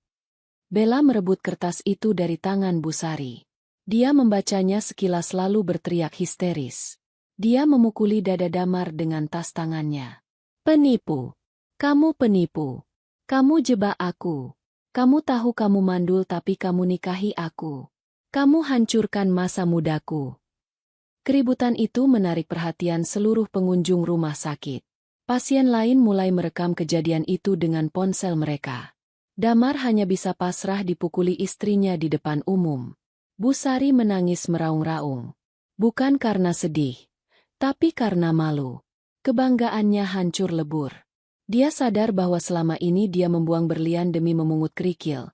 Bella merebut kertas itu dari tangan Busari. Dia membacanya sekilas lalu berteriak histeris. Dia memukuli dada Damar dengan tas tangannya. Penipu. Kamu penipu. Kamu jebak aku. Kamu tahu kamu mandul tapi kamu nikahi aku. Kamu hancurkan masa mudaku. Keributan itu menarik perhatian seluruh pengunjung rumah sakit. Pasien lain mulai merekam kejadian itu dengan ponsel mereka. Damar hanya bisa pasrah dipukuli istrinya di depan umum. Busari menangis meraung-raung. Bukan karena sedih, tapi karena malu. Kebanggaannya hancur lebur. Dia sadar bahwa selama ini dia membuang berlian demi memungut kerikil.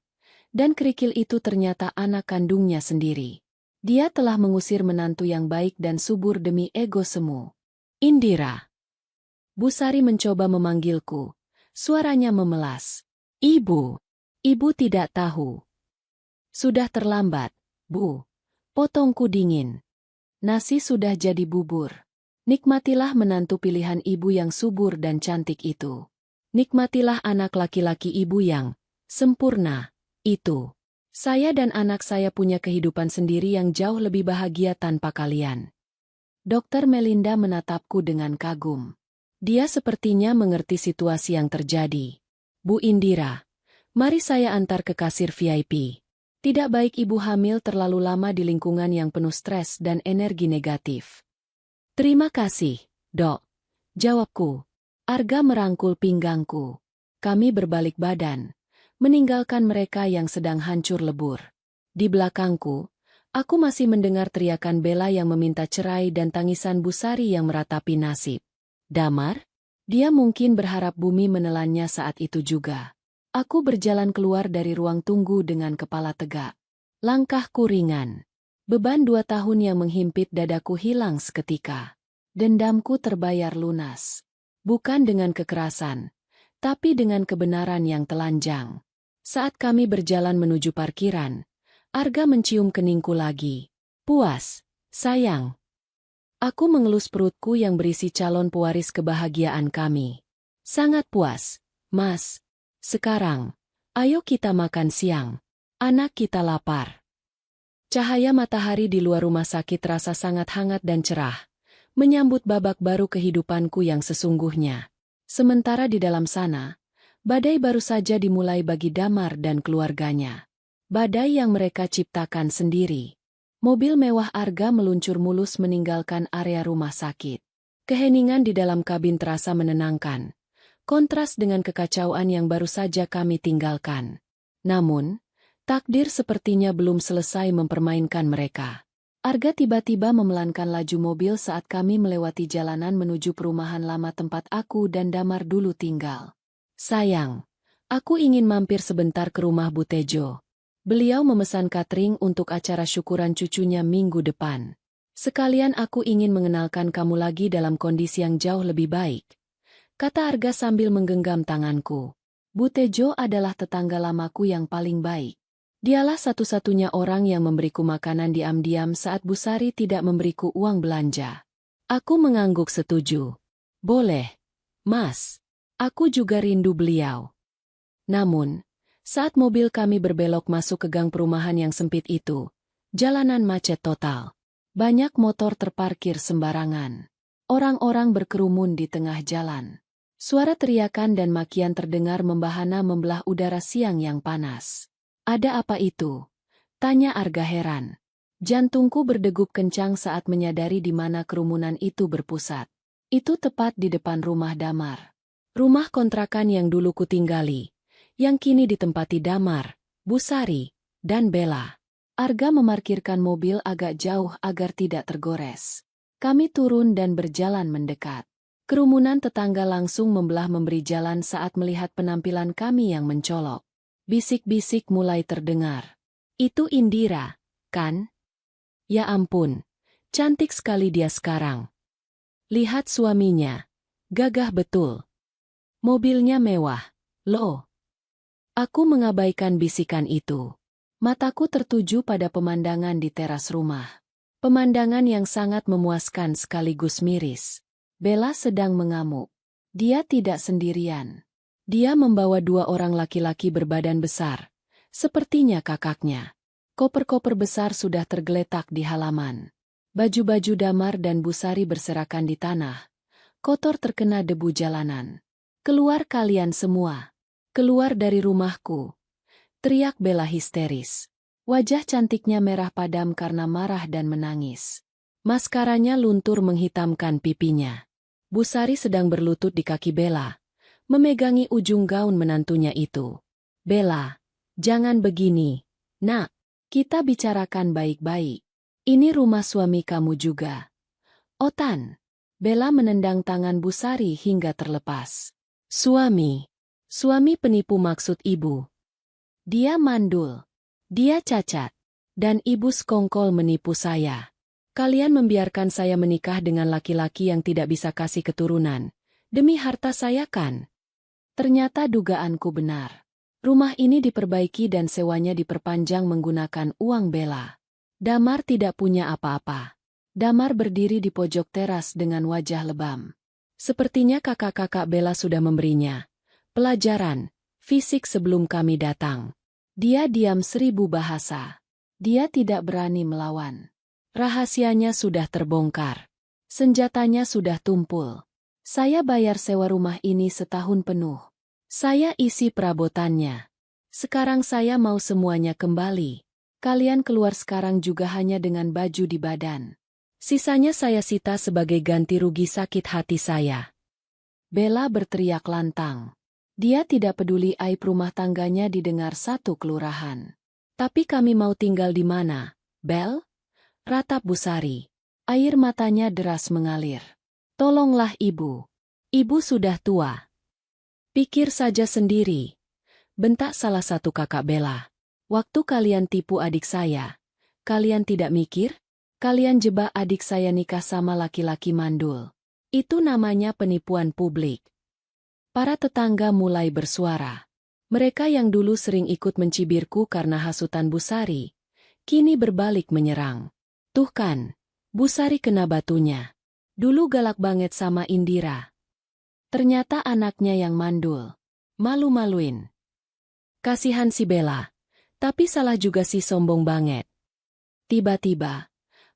Dan kerikil itu ternyata anak kandungnya sendiri. Dia telah mengusir menantu yang baik dan subur demi ego semu. Indira. Busari mencoba memanggilku. Suaranya memelas. Ibu. Ibu tidak tahu. Sudah terlambat, Bu. Potongku dingin. Nasi sudah jadi bubur. Nikmatilah menantu pilihan ibu yang subur dan cantik itu. Nikmatilah anak laki-laki ibu yang sempurna itu. Saya dan anak saya punya kehidupan sendiri yang jauh lebih bahagia tanpa kalian. Dr. Melinda menatapku dengan kagum. Dia sepertinya mengerti situasi yang terjadi. Bu Indira, mari saya antar ke kasir VIP. Tidak baik ibu hamil terlalu lama di lingkungan yang penuh stres dan energi negatif. Terima kasih, Dok. Jawabku. Arga merangkul pinggangku. Kami berbalik badan, meninggalkan mereka yang sedang hancur lebur. Di belakangku, aku masih mendengar teriakan Bella yang meminta cerai dan tangisan Busari yang meratapi nasib. Damar? Dia mungkin berharap bumi menelannya saat itu juga. Aku berjalan keluar dari ruang tunggu dengan kepala tegak. Langkahku ringan. Beban 2 tahun yang menghimpit dadaku hilang seketika. Dendamku terbayar lunas. Bukan dengan kekerasan, tapi dengan kebenaran yang telanjang. Saat kami berjalan menuju parkiran, Arga mencium keningku lagi. Puas, sayang. Aku mengelus perutku yang berisi calon pewaris kebahagiaan kami. Sangat puas, Mas. Sekarang, ayo kita makan siang. Anak kita lapar. Cahaya matahari di luar rumah sakit terasa sangat hangat dan cerah, menyambut babak baru kehidupanku yang sesungguhnya. Sementara di dalam sana, badai baru saja dimulai bagi Damar dan keluarganya. Badai yang mereka ciptakan sendiri. Mobil mewah Arga meluncur mulus meninggalkan area rumah sakit. Keheningan di dalam kabin terasa menenangkan, kontras dengan kekacauan yang baru saja kami tinggalkan. Namun, takdir sepertinya belum selesai mempermainkan mereka. Arga tiba-tiba memelankan laju mobil saat kami melewati jalanan menuju perumahan lama tempat aku dan Damar dulu tinggal. Sayang, aku ingin mampir sebentar ke rumah Bu Tejo. Beliau memesan catering untuk acara syukuran cucunya minggu depan. Sekalian aku ingin mengenalkan kamu lagi dalam kondisi yang jauh lebih baik, kata Arga sambil menggenggam tanganku. Bu Tejo adalah tetangga lamaku yang paling baik. Dialah satu-satunya orang yang memberiku makanan diam-diam saat Bu Sari tidak memberiku uang belanja. Aku mengangguk setuju. Boleh, Mas. Aku juga rindu beliau. Namun, saat mobil kami berbelok masuk ke gang perumahan yang sempit itu, jalanan macet total. Banyak motor terparkir sembarangan. Orang-orang berkerumun di tengah jalan. Suara teriakan dan makian terdengar membahana membelah udara siang yang panas. Ada apa itu? Tanya Arga heran. Jantungku berdegup kencang saat menyadari di mana kerumunan itu berpusat. Itu tepat di depan rumah Damar. Rumah kontrakan yang dulu kutinggali, yang kini ditempati Damar, Bu Sari, dan Bella. Arga memarkirkan mobil agak jauh agar tidak tergores. Kami turun dan berjalan mendekat. Kerumunan tetangga langsung memberi jalan saat melihat penampilan kami yang mencolok. Bisik-bisik mulai terdengar. Itu Indira, kan? Ya ampun, cantik sekali dia sekarang. Lihat suaminya, gagah betul. Mobilnya mewah, loh. Aku mengabaikan bisikan itu. Mataku tertuju pada pemandangan di teras rumah. Pemandangan yang sangat memuaskan sekaligus miris. Bella sedang mengamuk. Dia tidak sendirian. Dia membawa 2 orang laki-laki berbadan besar, sepertinya kakaknya. Koper-koper besar sudah tergeletak di halaman. Baju-baju Damar dan Bu Sari berserakan di tanah. Kotor terkena debu jalanan. Keluar kalian semua. Keluar dari rumahku. Teriak Bella histeris. Wajah cantiknya merah padam karena marah dan menangis. Maskaranya luntur menghitamkan pipinya. Bu Sari sedang berlutut di kaki Bella, memegangi ujung gaun menantunya itu. Bella, jangan begini, nak. Kita bicarakan baik-baik. Ini rumah suami kamu juga. Otan. Bella menendang tangan Bu Sari hingga terlepas. Suami. Suami penipu maksud ibu. Dia mandul. Dia cacat. Dan ibu sekongkol menipu saya. Kalian membiarkan saya menikah dengan laki-laki yang tidak bisa kasih keturunan. Demi harta saya kan? Ternyata dugaanku benar. Rumah ini diperbaiki dan sewanya diperpanjang menggunakan uang Bella. Damar tidak punya apa-apa. Damar berdiri di pojok teras dengan wajah lebam. Sepertinya kakak-kakak Bella sudah memberinya pelajaran fisik sebelum kami datang. Dia diam 1000 bahasa. Dia tidak berani melawan. Rahasianya sudah terbongkar. Senjatanya sudah tumpul. Saya bayar sewa rumah ini setahun penuh. Saya isi perabotannya. Sekarang saya mau semuanya kembali. Kalian keluar sekarang juga hanya dengan baju di badan. Sisanya saya sita sebagai ganti rugi sakit hati saya. Bella berteriak lantang. Dia tidak peduli aib rumah tangganya didengar satu kelurahan. Tapi kami mau tinggal di mana, Bel? Ratap Bu Sari. Air matanya deras mengalir. Tolonglah ibu. Ibu sudah tua. Pikir saja sendiri, bentak salah satu kakak Bella. Waktu kalian tipu adik saya, kalian tidak mikir? Kalian jebak adik saya nikah sama laki-laki mandul. Itu namanya penipuan publik. Para tetangga mulai bersuara. Mereka yang dulu sering ikut mencibirku karena hasutan Bu Sari, kini berbalik menyerang. Tuh kan, Bu Sari kena batunya. Dulu galak banget sama Indira. Ternyata anaknya yang mandul. Malu-maluin. Kasihan si Bella. Tapi salah juga si sombong banget. Tiba-tiba,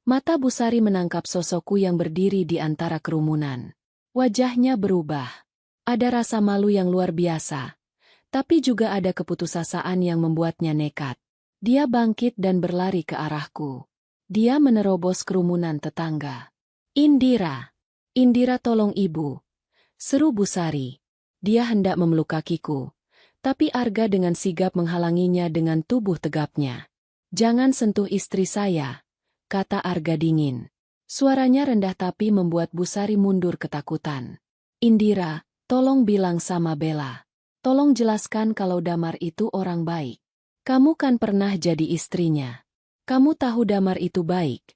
mata Bu Sari menangkap sosokku yang berdiri di antara kerumunan. Wajahnya berubah. Ada rasa malu yang luar biasa. Tapi juga ada keputusasaan yang membuatnya nekat. Dia bangkit dan berlari ke arahku. Dia menerobos kerumunan tetangga. Indira! Indira, tolong ibu! Seru Bu Sari. Dia hendak memeluk kakiku. Tapi Arga dengan sigap menghalanginya dengan tubuh tegapnya. Jangan sentuh istri saya, kata Arga dingin. Suaranya rendah tapi membuat Bu Sari mundur ketakutan. Indira, tolong bilang sama Bella. Tolong jelaskan kalau Damar itu orang baik. Kamu kan pernah jadi istrinya. Kamu tahu Damar itu baik.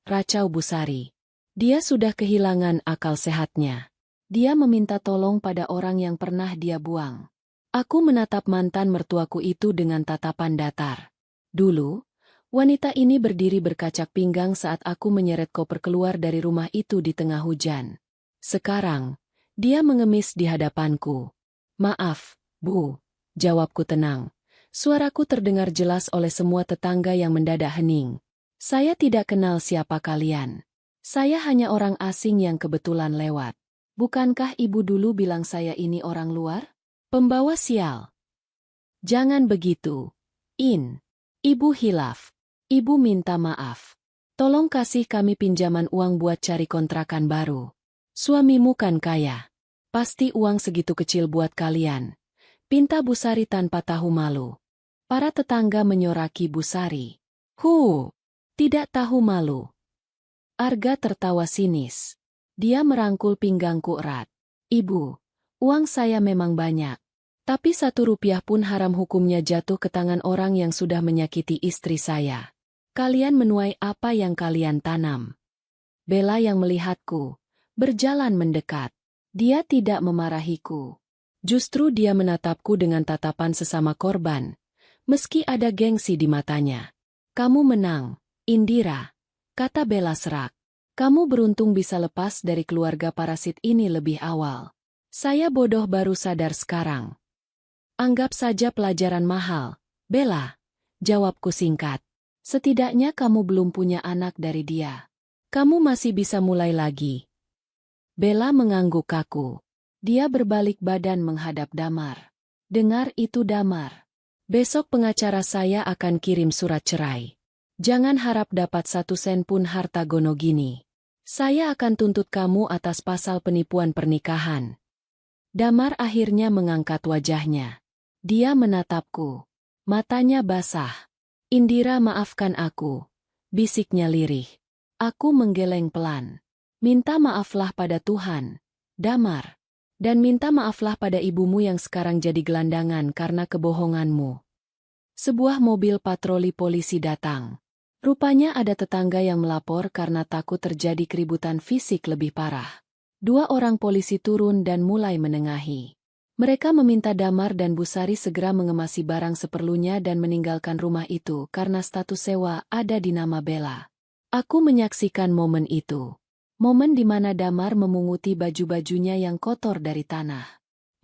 Racau Bu Sari. Dia sudah kehilangan akal sehatnya. Dia meminta tolong pada orang yang pernah dia buang. Aku menatap mantan mertuaku itu dengan tatapan datar. Dulu, wanita ini berdiri berkacak pinggang saat aku menyeret koper keluar dari rumah itu di tengah hujan. Sekarang, dia mengemis di hadapanku. Maaf, Bu, jawabku tenang. Suaraku terdengar jelas oleh semua tetangga yang mendadak hening. Saya tidak kenal siapa kalian. Saya hanya orang asing yang kebetulan lewat. Bukankah ibu dulu bilang saya ini orang luar? Pembawa sial. Jangan begitu. Ibu hilaf. Ibu minta maaf. Tolong kasih kami pinjaman uang buat cari kontrakan baru. Suamimu kan kaya. Pasti uang segitu kecil buat kalian. Pinta Bu Sari tanpa tahu malu. Para tetangga menyoraki Bu Sari. Tidak tahu malu. Arga tertawa sinis. Dia merangkul pinggangku erat. Ibu, uang saya memang banyak. Tapi 1 rupiah pun haram hukumnya jatuh ke tangan orang yang sudah menyakiti istri saya. Kalian menuai apa yang kalian tanam. Bella yang melihatku, berjalan mendekat. Dia tidak memarahiku. Justru dia menatapku dengan tatapan sesama korban. Meski ada gengsi di matanya. Kamu menang, Indira, kata Bella serak. Kamu beruntung bisa lepas dari keluarga parasit ini lebih awal. Saya bodoh baru sadar sekarang. Anggap saja pelajaran mahal, Bella, jawabku singkat. Setidaknya kamu belum punya anak dari dia. Kamu masih bisa mulai lagi. Bella mengangguk kaku. Dia berbalik badan menghadap Damar. Dengar itu Damar. Besok pengacara saya akan kirim surat cerai. Jangan harap dapat 1 sen pun harta gono gini. Saya akan tuntut kamu atas pasal penipuan pernikahan. Damar akhirnya mengangkat wajahnya. Dia menatapku. Matanya basah. Indira, maafkan aku, bisiknya lirih. Aku menggeleng pelan. Minta maaflah pada Tuhan, Damar. Dan minta maaflah pada ibumu yang sekarang jadi gelandangan karena kebohonganmu. Sebuah mobil patroli polisi datang. Rupanya ada tetangga yang melapor karena takut terjadi keributan fisik lebih parah. 2 orang polisi turun dan mulai menengahi. Mereka meminta Damar dan Bu Sari segera mengemasi barang seperlunya dan meninggalkan rumah itu karena status sewa ada di nama Bella. Aku menyaksikan momen itu. Momen di mana Damar memunguti baju-bajunya yang kotor dari tanah.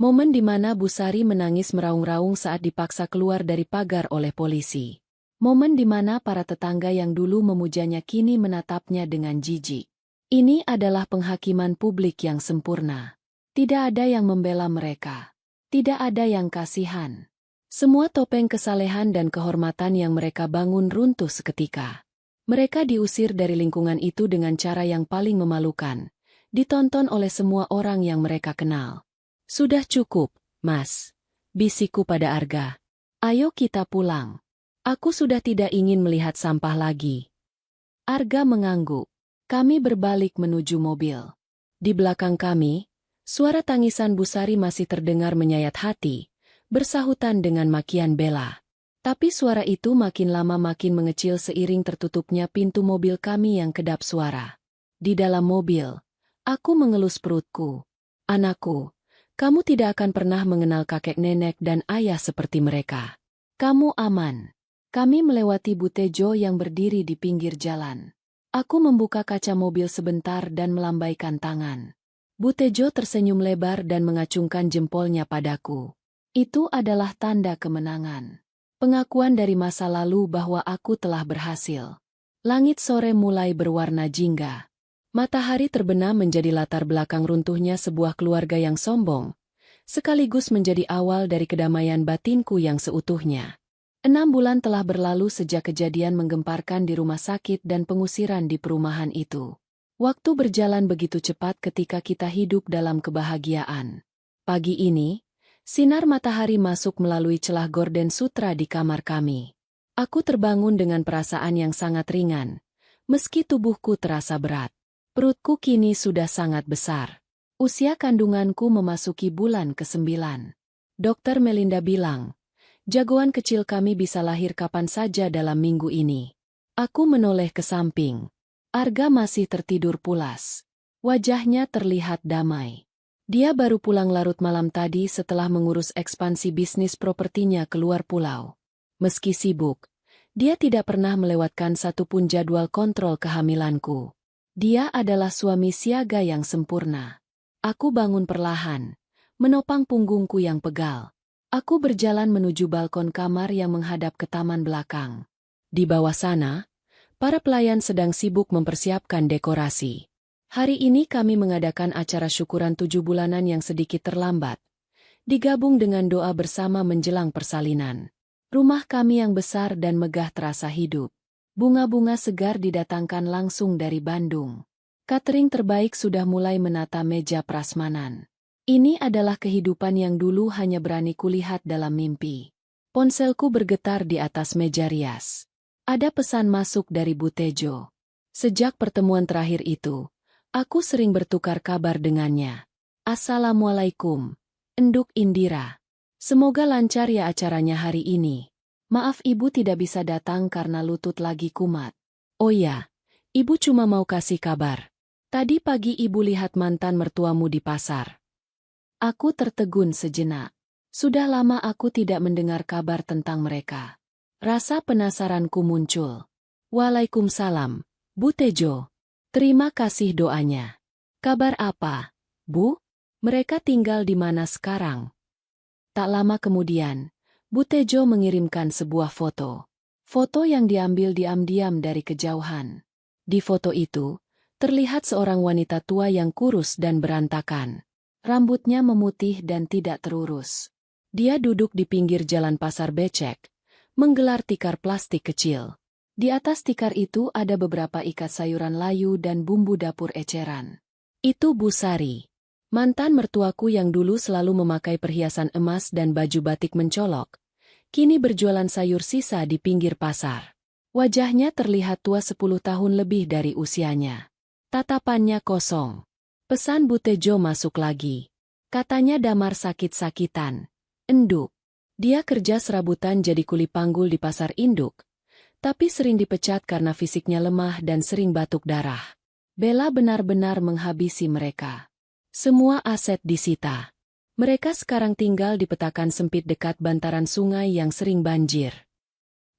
Momen di mana Bu Sari menangis meraung-raung saat dipaksa keluar dari pagar oleh polisi. Momen di mana para tetangga yang dulu memujanya kini menatapnya dengan jijik. Ini adalah penghakiman publik yang sempurna. Tidak ada yang membela mereka. Tidak ada yang kasihan. Semua topeng kesalehan dan kehormatan yang mereka bangun runtuh seketika. Mereka diusir dari lingkungan itu dengan cara yang paling memalukan. Ditonton oleh semua orang yang mereka kenal. Sudah cukup, Mas. Bisikku pada Arga. Ayo kita pulang. Aku sudah tidak ingin melihat sampah lagi. Arga mengangguk. Kami berbalik menuju mobil. Di belakang kami, Suara tangisan Busari masih terdengar menyayat hati, bersahutan dengan makian Bella. Tapi suara itu makin lama makin mengecil seiring tertutupnya pintu mobil kami yang kedap suara. Di dalam mobil, aku mengelus perutku. Anakku, kamu tidak akan pernah mengenal kakek nenek dan ayah seperti mereka. Kamu aman. Kami melewati Butejo yang berdiri di pinggir jalan. Aku membuka kaca mobil sebentar dan melambaikan tangan. Butejo tersenyum lebar dan mengacungkan jempolnya padaku. Itu adalah tanda kemenangan. Pengakuan dari masa lalu bahwa aku telah berhasil. Langit sore mulai berwarna jingga. Matahari terbenam menjadi latar belakang runtuhnya sebuah keluarga yang sombong, sekaligus menjadi awal dari kedamaian batinku yang seutuhnya. 6 bulan telah berlalu sejak kejadian menggemparkan di rumah sakit dan pengusiran di perumahan itu. Waktu berjalan begitu cepat ketika kita hidup dalam kebahagiaan. Pagi ini, sinar matahari masuk melalui celah gorden sutra di kamar kami. Aku terbangun dengan perasaan yang sangat ringan, meski tubuhku terasa berat. Perutku kini sudah sangat besar. Usia kandunganku memasuki bulan ke-9. Dokter Melinda bilang, jagoan kecil kami bisa lahir kapan saja dalam minggu ini. Aku menoleh ke samping. Arga masih tertidur pulas. Wajahnya terlihat damai. Dia baru pulang larut malam tadi setelah mengurus ekspansi bisnis propertinya keluar pulau. Meski sibuk, dia tidak pernah melewatkan satupun jadwal kontrol kehamilanku. Dia adalah suami siaga yang sempurna. Aku bangun perlahan, menopang punggungku yang pegal. Aku berjalan menuju balkon kamar yang menghadap ke taman belakang. Di bawah sana, para pelayan sedang sibuk mempersiapkan dekorasi. Hari ini kami mengadakan acara syukuran 7 bulanan yang sedikit terlambat, digabung dengan doa bersama menjelang persalinan. Rumah kami yang besar dan megah terasa hidup. Bunga-bunga segar didatangkan langsung dari Bandung. Catering terbaik sudah mulai menata meja prasmanan. Ini adalah kehidupan yang dulu hanya berani kulihat dalam mimpi. Ponselku bergetar di atas meja rias. Ada pesan masuk dari Butejo. Sejak pertemuan terakhir itu, aku sering bertukar kabar dengannya. Assalamualaikum, Enduk Indira. Semoga lancar ya acaranya hari ini. Maaf ibu tidak bisa datang karena lutut lagi kumat. Oh ya, ibu cuma mau kasih kabar. Tadi pagi ibu lihat mantan mertuamu di pasar. Aku tertegun sejenak. Sudah lama aku tidak mendengar kabar tentang mereka. Rasa penasaranku muncul. Waalaikumsalam, Bu Tejo. Terima kasih doanya. Kabar apa, Bu? Mereka tinggal di mana sekarang? Tak lama kemudian, Bu Tejo mengirimkan sebuah foto. Foto yang diambil diam-diam dari kejauhan. Di foto itu, terlihat seorang wanita tua yang kurus dan berantakan. Rambutnya memutih dan tidak terurus. Dia duduk di pinggir jalan pasar becek, menggelar tikar plastik kecil. Di atas tikar itu ada beberapa ikat sayuran layu dan bumbu dapur eceran. Itu Busari, mantan mertuaku yang dulu selalu memakai perhiasan emas dan baju batik mencolok. Kini berjualan sayur sisa di pinggir pasar. Wajahnya terlihat tua 10 tahun lebih dari usianya. Tatapannya kosong. Pesan Butejo masuk lagi. Katanya Damar sakit-sakitan. Enduk. Dia kerja serabutan jadi kuli panggul di pasar induk. Tapi sering dipecat karena fisiknya lemah dan sering batuk darah. Bella benar-benar menghabisi mereka. Semua aset disita. Mereka sekarang tinggal di petakan sempit dekat bantaran sungai yang sering banjir.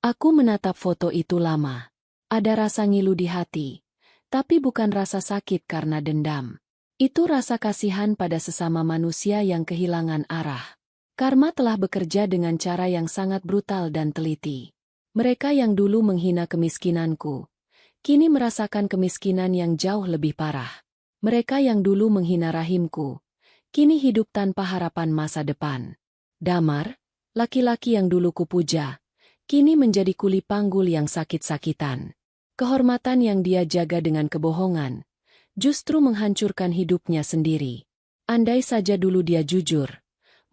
Aku menatap foto itu lama. Ada rasa ngilu di hati. Tapi bukan rasa sakit karena dendam. Itu rasa kasihan pada sesama manusia yang kehilangan arah. Karma telah bekerja dengan cara yang sangat brutal dan teliti. Mereka yang dulu menghina kemiskinanku, kini merasakan kemiskinan yang jauh lebih parah. Mereka yang dulu menghina rahimku, kini hidup tanpa harapan masa depan. Damar, laki-laki yang dulu kupuja, kini menjadi kuli panggul yang sakit-sakitan. Kehormatan yang dia jaga dengan kebohongan, justru menghancurkan hidupnya sendiri. Andai saja dulu dia jujur,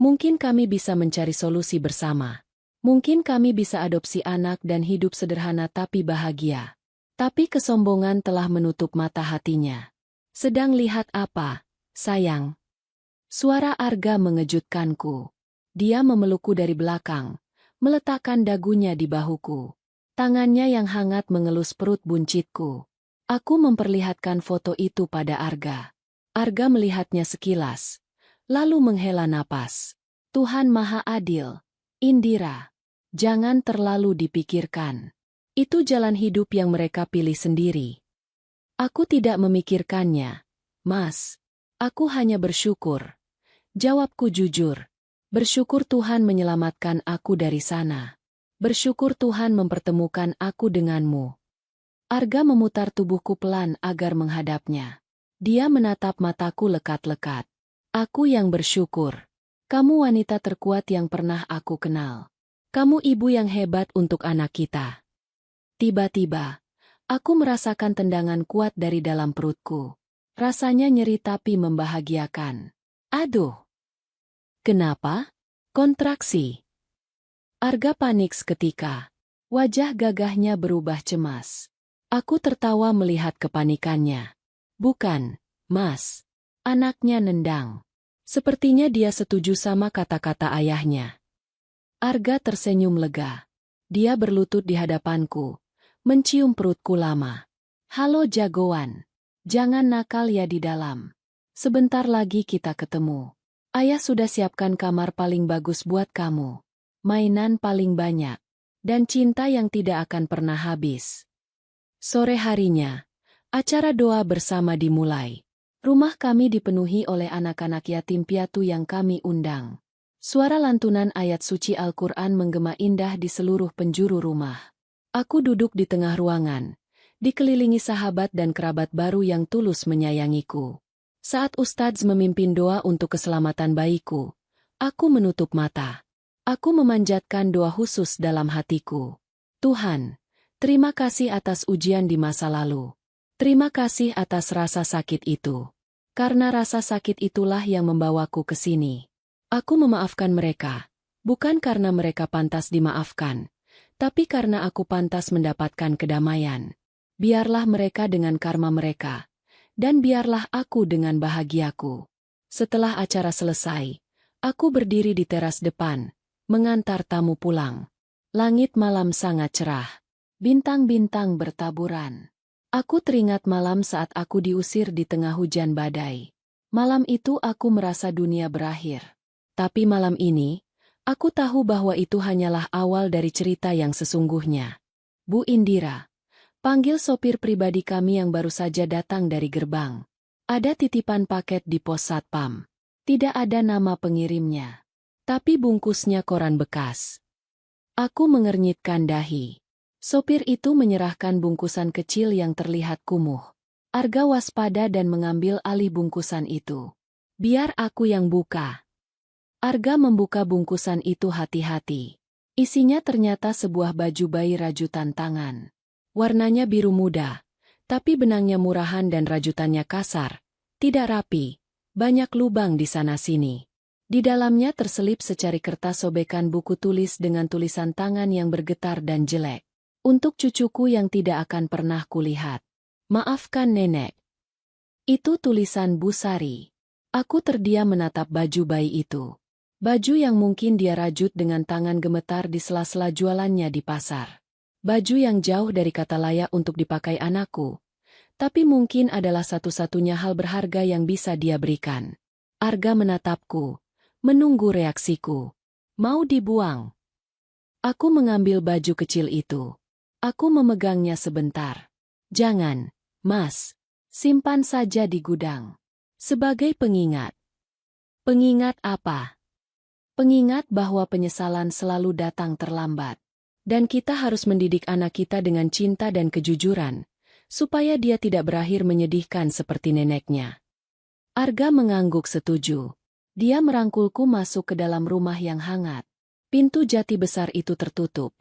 mungkin kami bisa mencari solusi bersama. Mungkin kami bisa adopsi anak dan hidup sederhana tapi bahagia. Tapi kesombongan telah menutup mata hatinya. Sedang lihat apa, sayang? Suara Arga mengejutkanku. Dia memelukku dari belakang, meletakkan dagunya di bahuku. Tangannya yang hangat mengelus perut buncitku. Aku memperlihatkan foto itu pada Arga. Arga melihatnya sekilas, lalu menghela napas. Tuhan Maha Adil. Indira, jangan terlalu dipikirkan. Itu jalan hidup yang mereka pilih sendiri. Aku tidak memikirkannya, Mas. Aku hanya bersyukur. Jawabku jujur. Bersyukur Tuhan menyelamatkan aku dari sana. Bersyukur Tuhan mempertemukan aku denganmu. Arga memutar tubuhku pelan agar menghadapnya. Dia menatap mataku lekat-lekat. Aku yang bersyukur. Kamu wanita terkuat yang pernah aku kenal. Kamu ibu yang hebat untuk anak kita. Tiba-tiba, aku merasakan tendangan kuat dari dalam perutku. Rasanya nyeri tapi membahagiakan. Aduh! Kenapa? Kontraksi. Arga panik seketika. Wajah gagahnya berubah cemas. Aku tertawa melihat kepanikannya. Bukan, Mas. Anaknya nendang. Sepertinya dia setuju sama kata-kata ayahnya. Arga tersenyum lega. Dia berlutut di hadapanku, mencium perutku lama. Halo jagoan. Jangan nakal ya di dalam. Sebentar lagi kita ketemu. Ayah sudah siapkan kamar paling bagus buat kamu. Mainan paling banyak. Dan cinta yang tidak akan pernah habis. Sore harinya, acara doa bersama dimulai. Rumah kami dipenuhi oleh anak-anak yatim piatu yang kami undang. Suara lantunan ayat suci Al-Quran menggema indah di seluruh penjuru rumah. Aku duduk di tengah ruangan, dikelilingi sahabat dan kerabat baru yang tulus menyayangiku. Saat Ustadz memimpin doa untuk keselamatan bayiku, aku menutup mata. Aku memanjatkan doa khusus dalam hatiku. Tuhan, terima kasih atas ujian di masa lalu. Terima kasih atas rasa sakit itu. Karena rasa sakit itulah yang membawaku ke sini. Aku memaafkan mereka, bukan karena mereka pantas dimaafkan, tapi karena aku pantas mendapatkan kedamaian. Biarlah mereka dengan karma mereka, dan biarlah aku dengan bahagiaku. Setelah acara selesai, aku berdiri di teras depan, mengantar tamu pulang. Langit malam sangat cerah. Bintang-bintang bertaburan. Aku teringat malam saat aku diusir di tengah hujan badai. Malam itu aku merasa dunia berakhir. Tapi malam ini, aku tahu bahwa itu hanyalah awal dari cerita yang sesungguhnya. Bu Indira, panggil sopir pribadi kami yang baru saja datang dari gerbang. Ada titipan paket di pos satpam. Tidak ada nama pengirimnya. Tapi bungkusnya koran bekas. Aku mengernyitkan dahi. Sopir itu menyerahkan bungkusan kecil yang terlihat kumuh. Arga waspada dan mengambil alih bungkusan itu. Biar aku yang buka. Arga membuka bungkusan itu hati-hati. Isinya ternyata sebuah baju bayi rajutan tangan. Warnanya biru muda, tapi benangnya murahan dan rajutannya kasar. Tidak rapi, banyak lubang di sana-sini. Di dalamnya terselip secari kertas sobekan buku tulis dengan tulisan tangan yang bergetar dan jelek. Untuk cucuku yang tidak akan pernah kulihat. Maafkan nenek. Itu tulisan Bu Sari. Aku terdiam menatap baju bayi itu. Baju yang mungkin dia rajut dengan tangan gemetar di sela-sela jualannya di pasar. Baju yang jauh dari kata layak untuk dipakai anakku. Tapi mungkin adalah satu-satunya hal berharga yang bisa dia berikan. Arga menatapku, menunggu reaksiku. Mau dibuang? Aku mengambil baju kecil itu. Aku memegangnya sebentar. Jangan, Mas. Simpan saja di gudang. Sebagai pengingat. Pengingat apa? Pengingat bahwa penyesalan selalu datang terlambat. Dan kita harus mendidik anak kita dengan cinta dan kejujuran, supaya dia tidak berakhir menyedihkan seperti neneknya. Arga mengangguk setuju. Dia merangkulku masuk ke dalam rumah yang hangat. Pintu jati besar itu tertutup,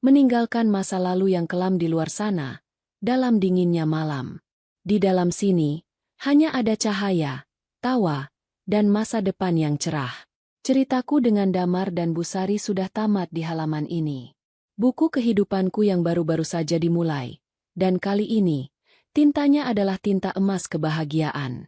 meninggalkan masa lalu yang kelam di luar sana, dalam dinginnya malam. Di dalam sini, hanya ada cahaya, tawa, dan masa depan yang cerah. Ceritaku dengan Damar dan Bu Sari sudah tamat di halaman ini. Buku kehidupanku yang baru-baru saja dimulai, dan kali ini, tintanya adalah tinta emas kebahagiaan.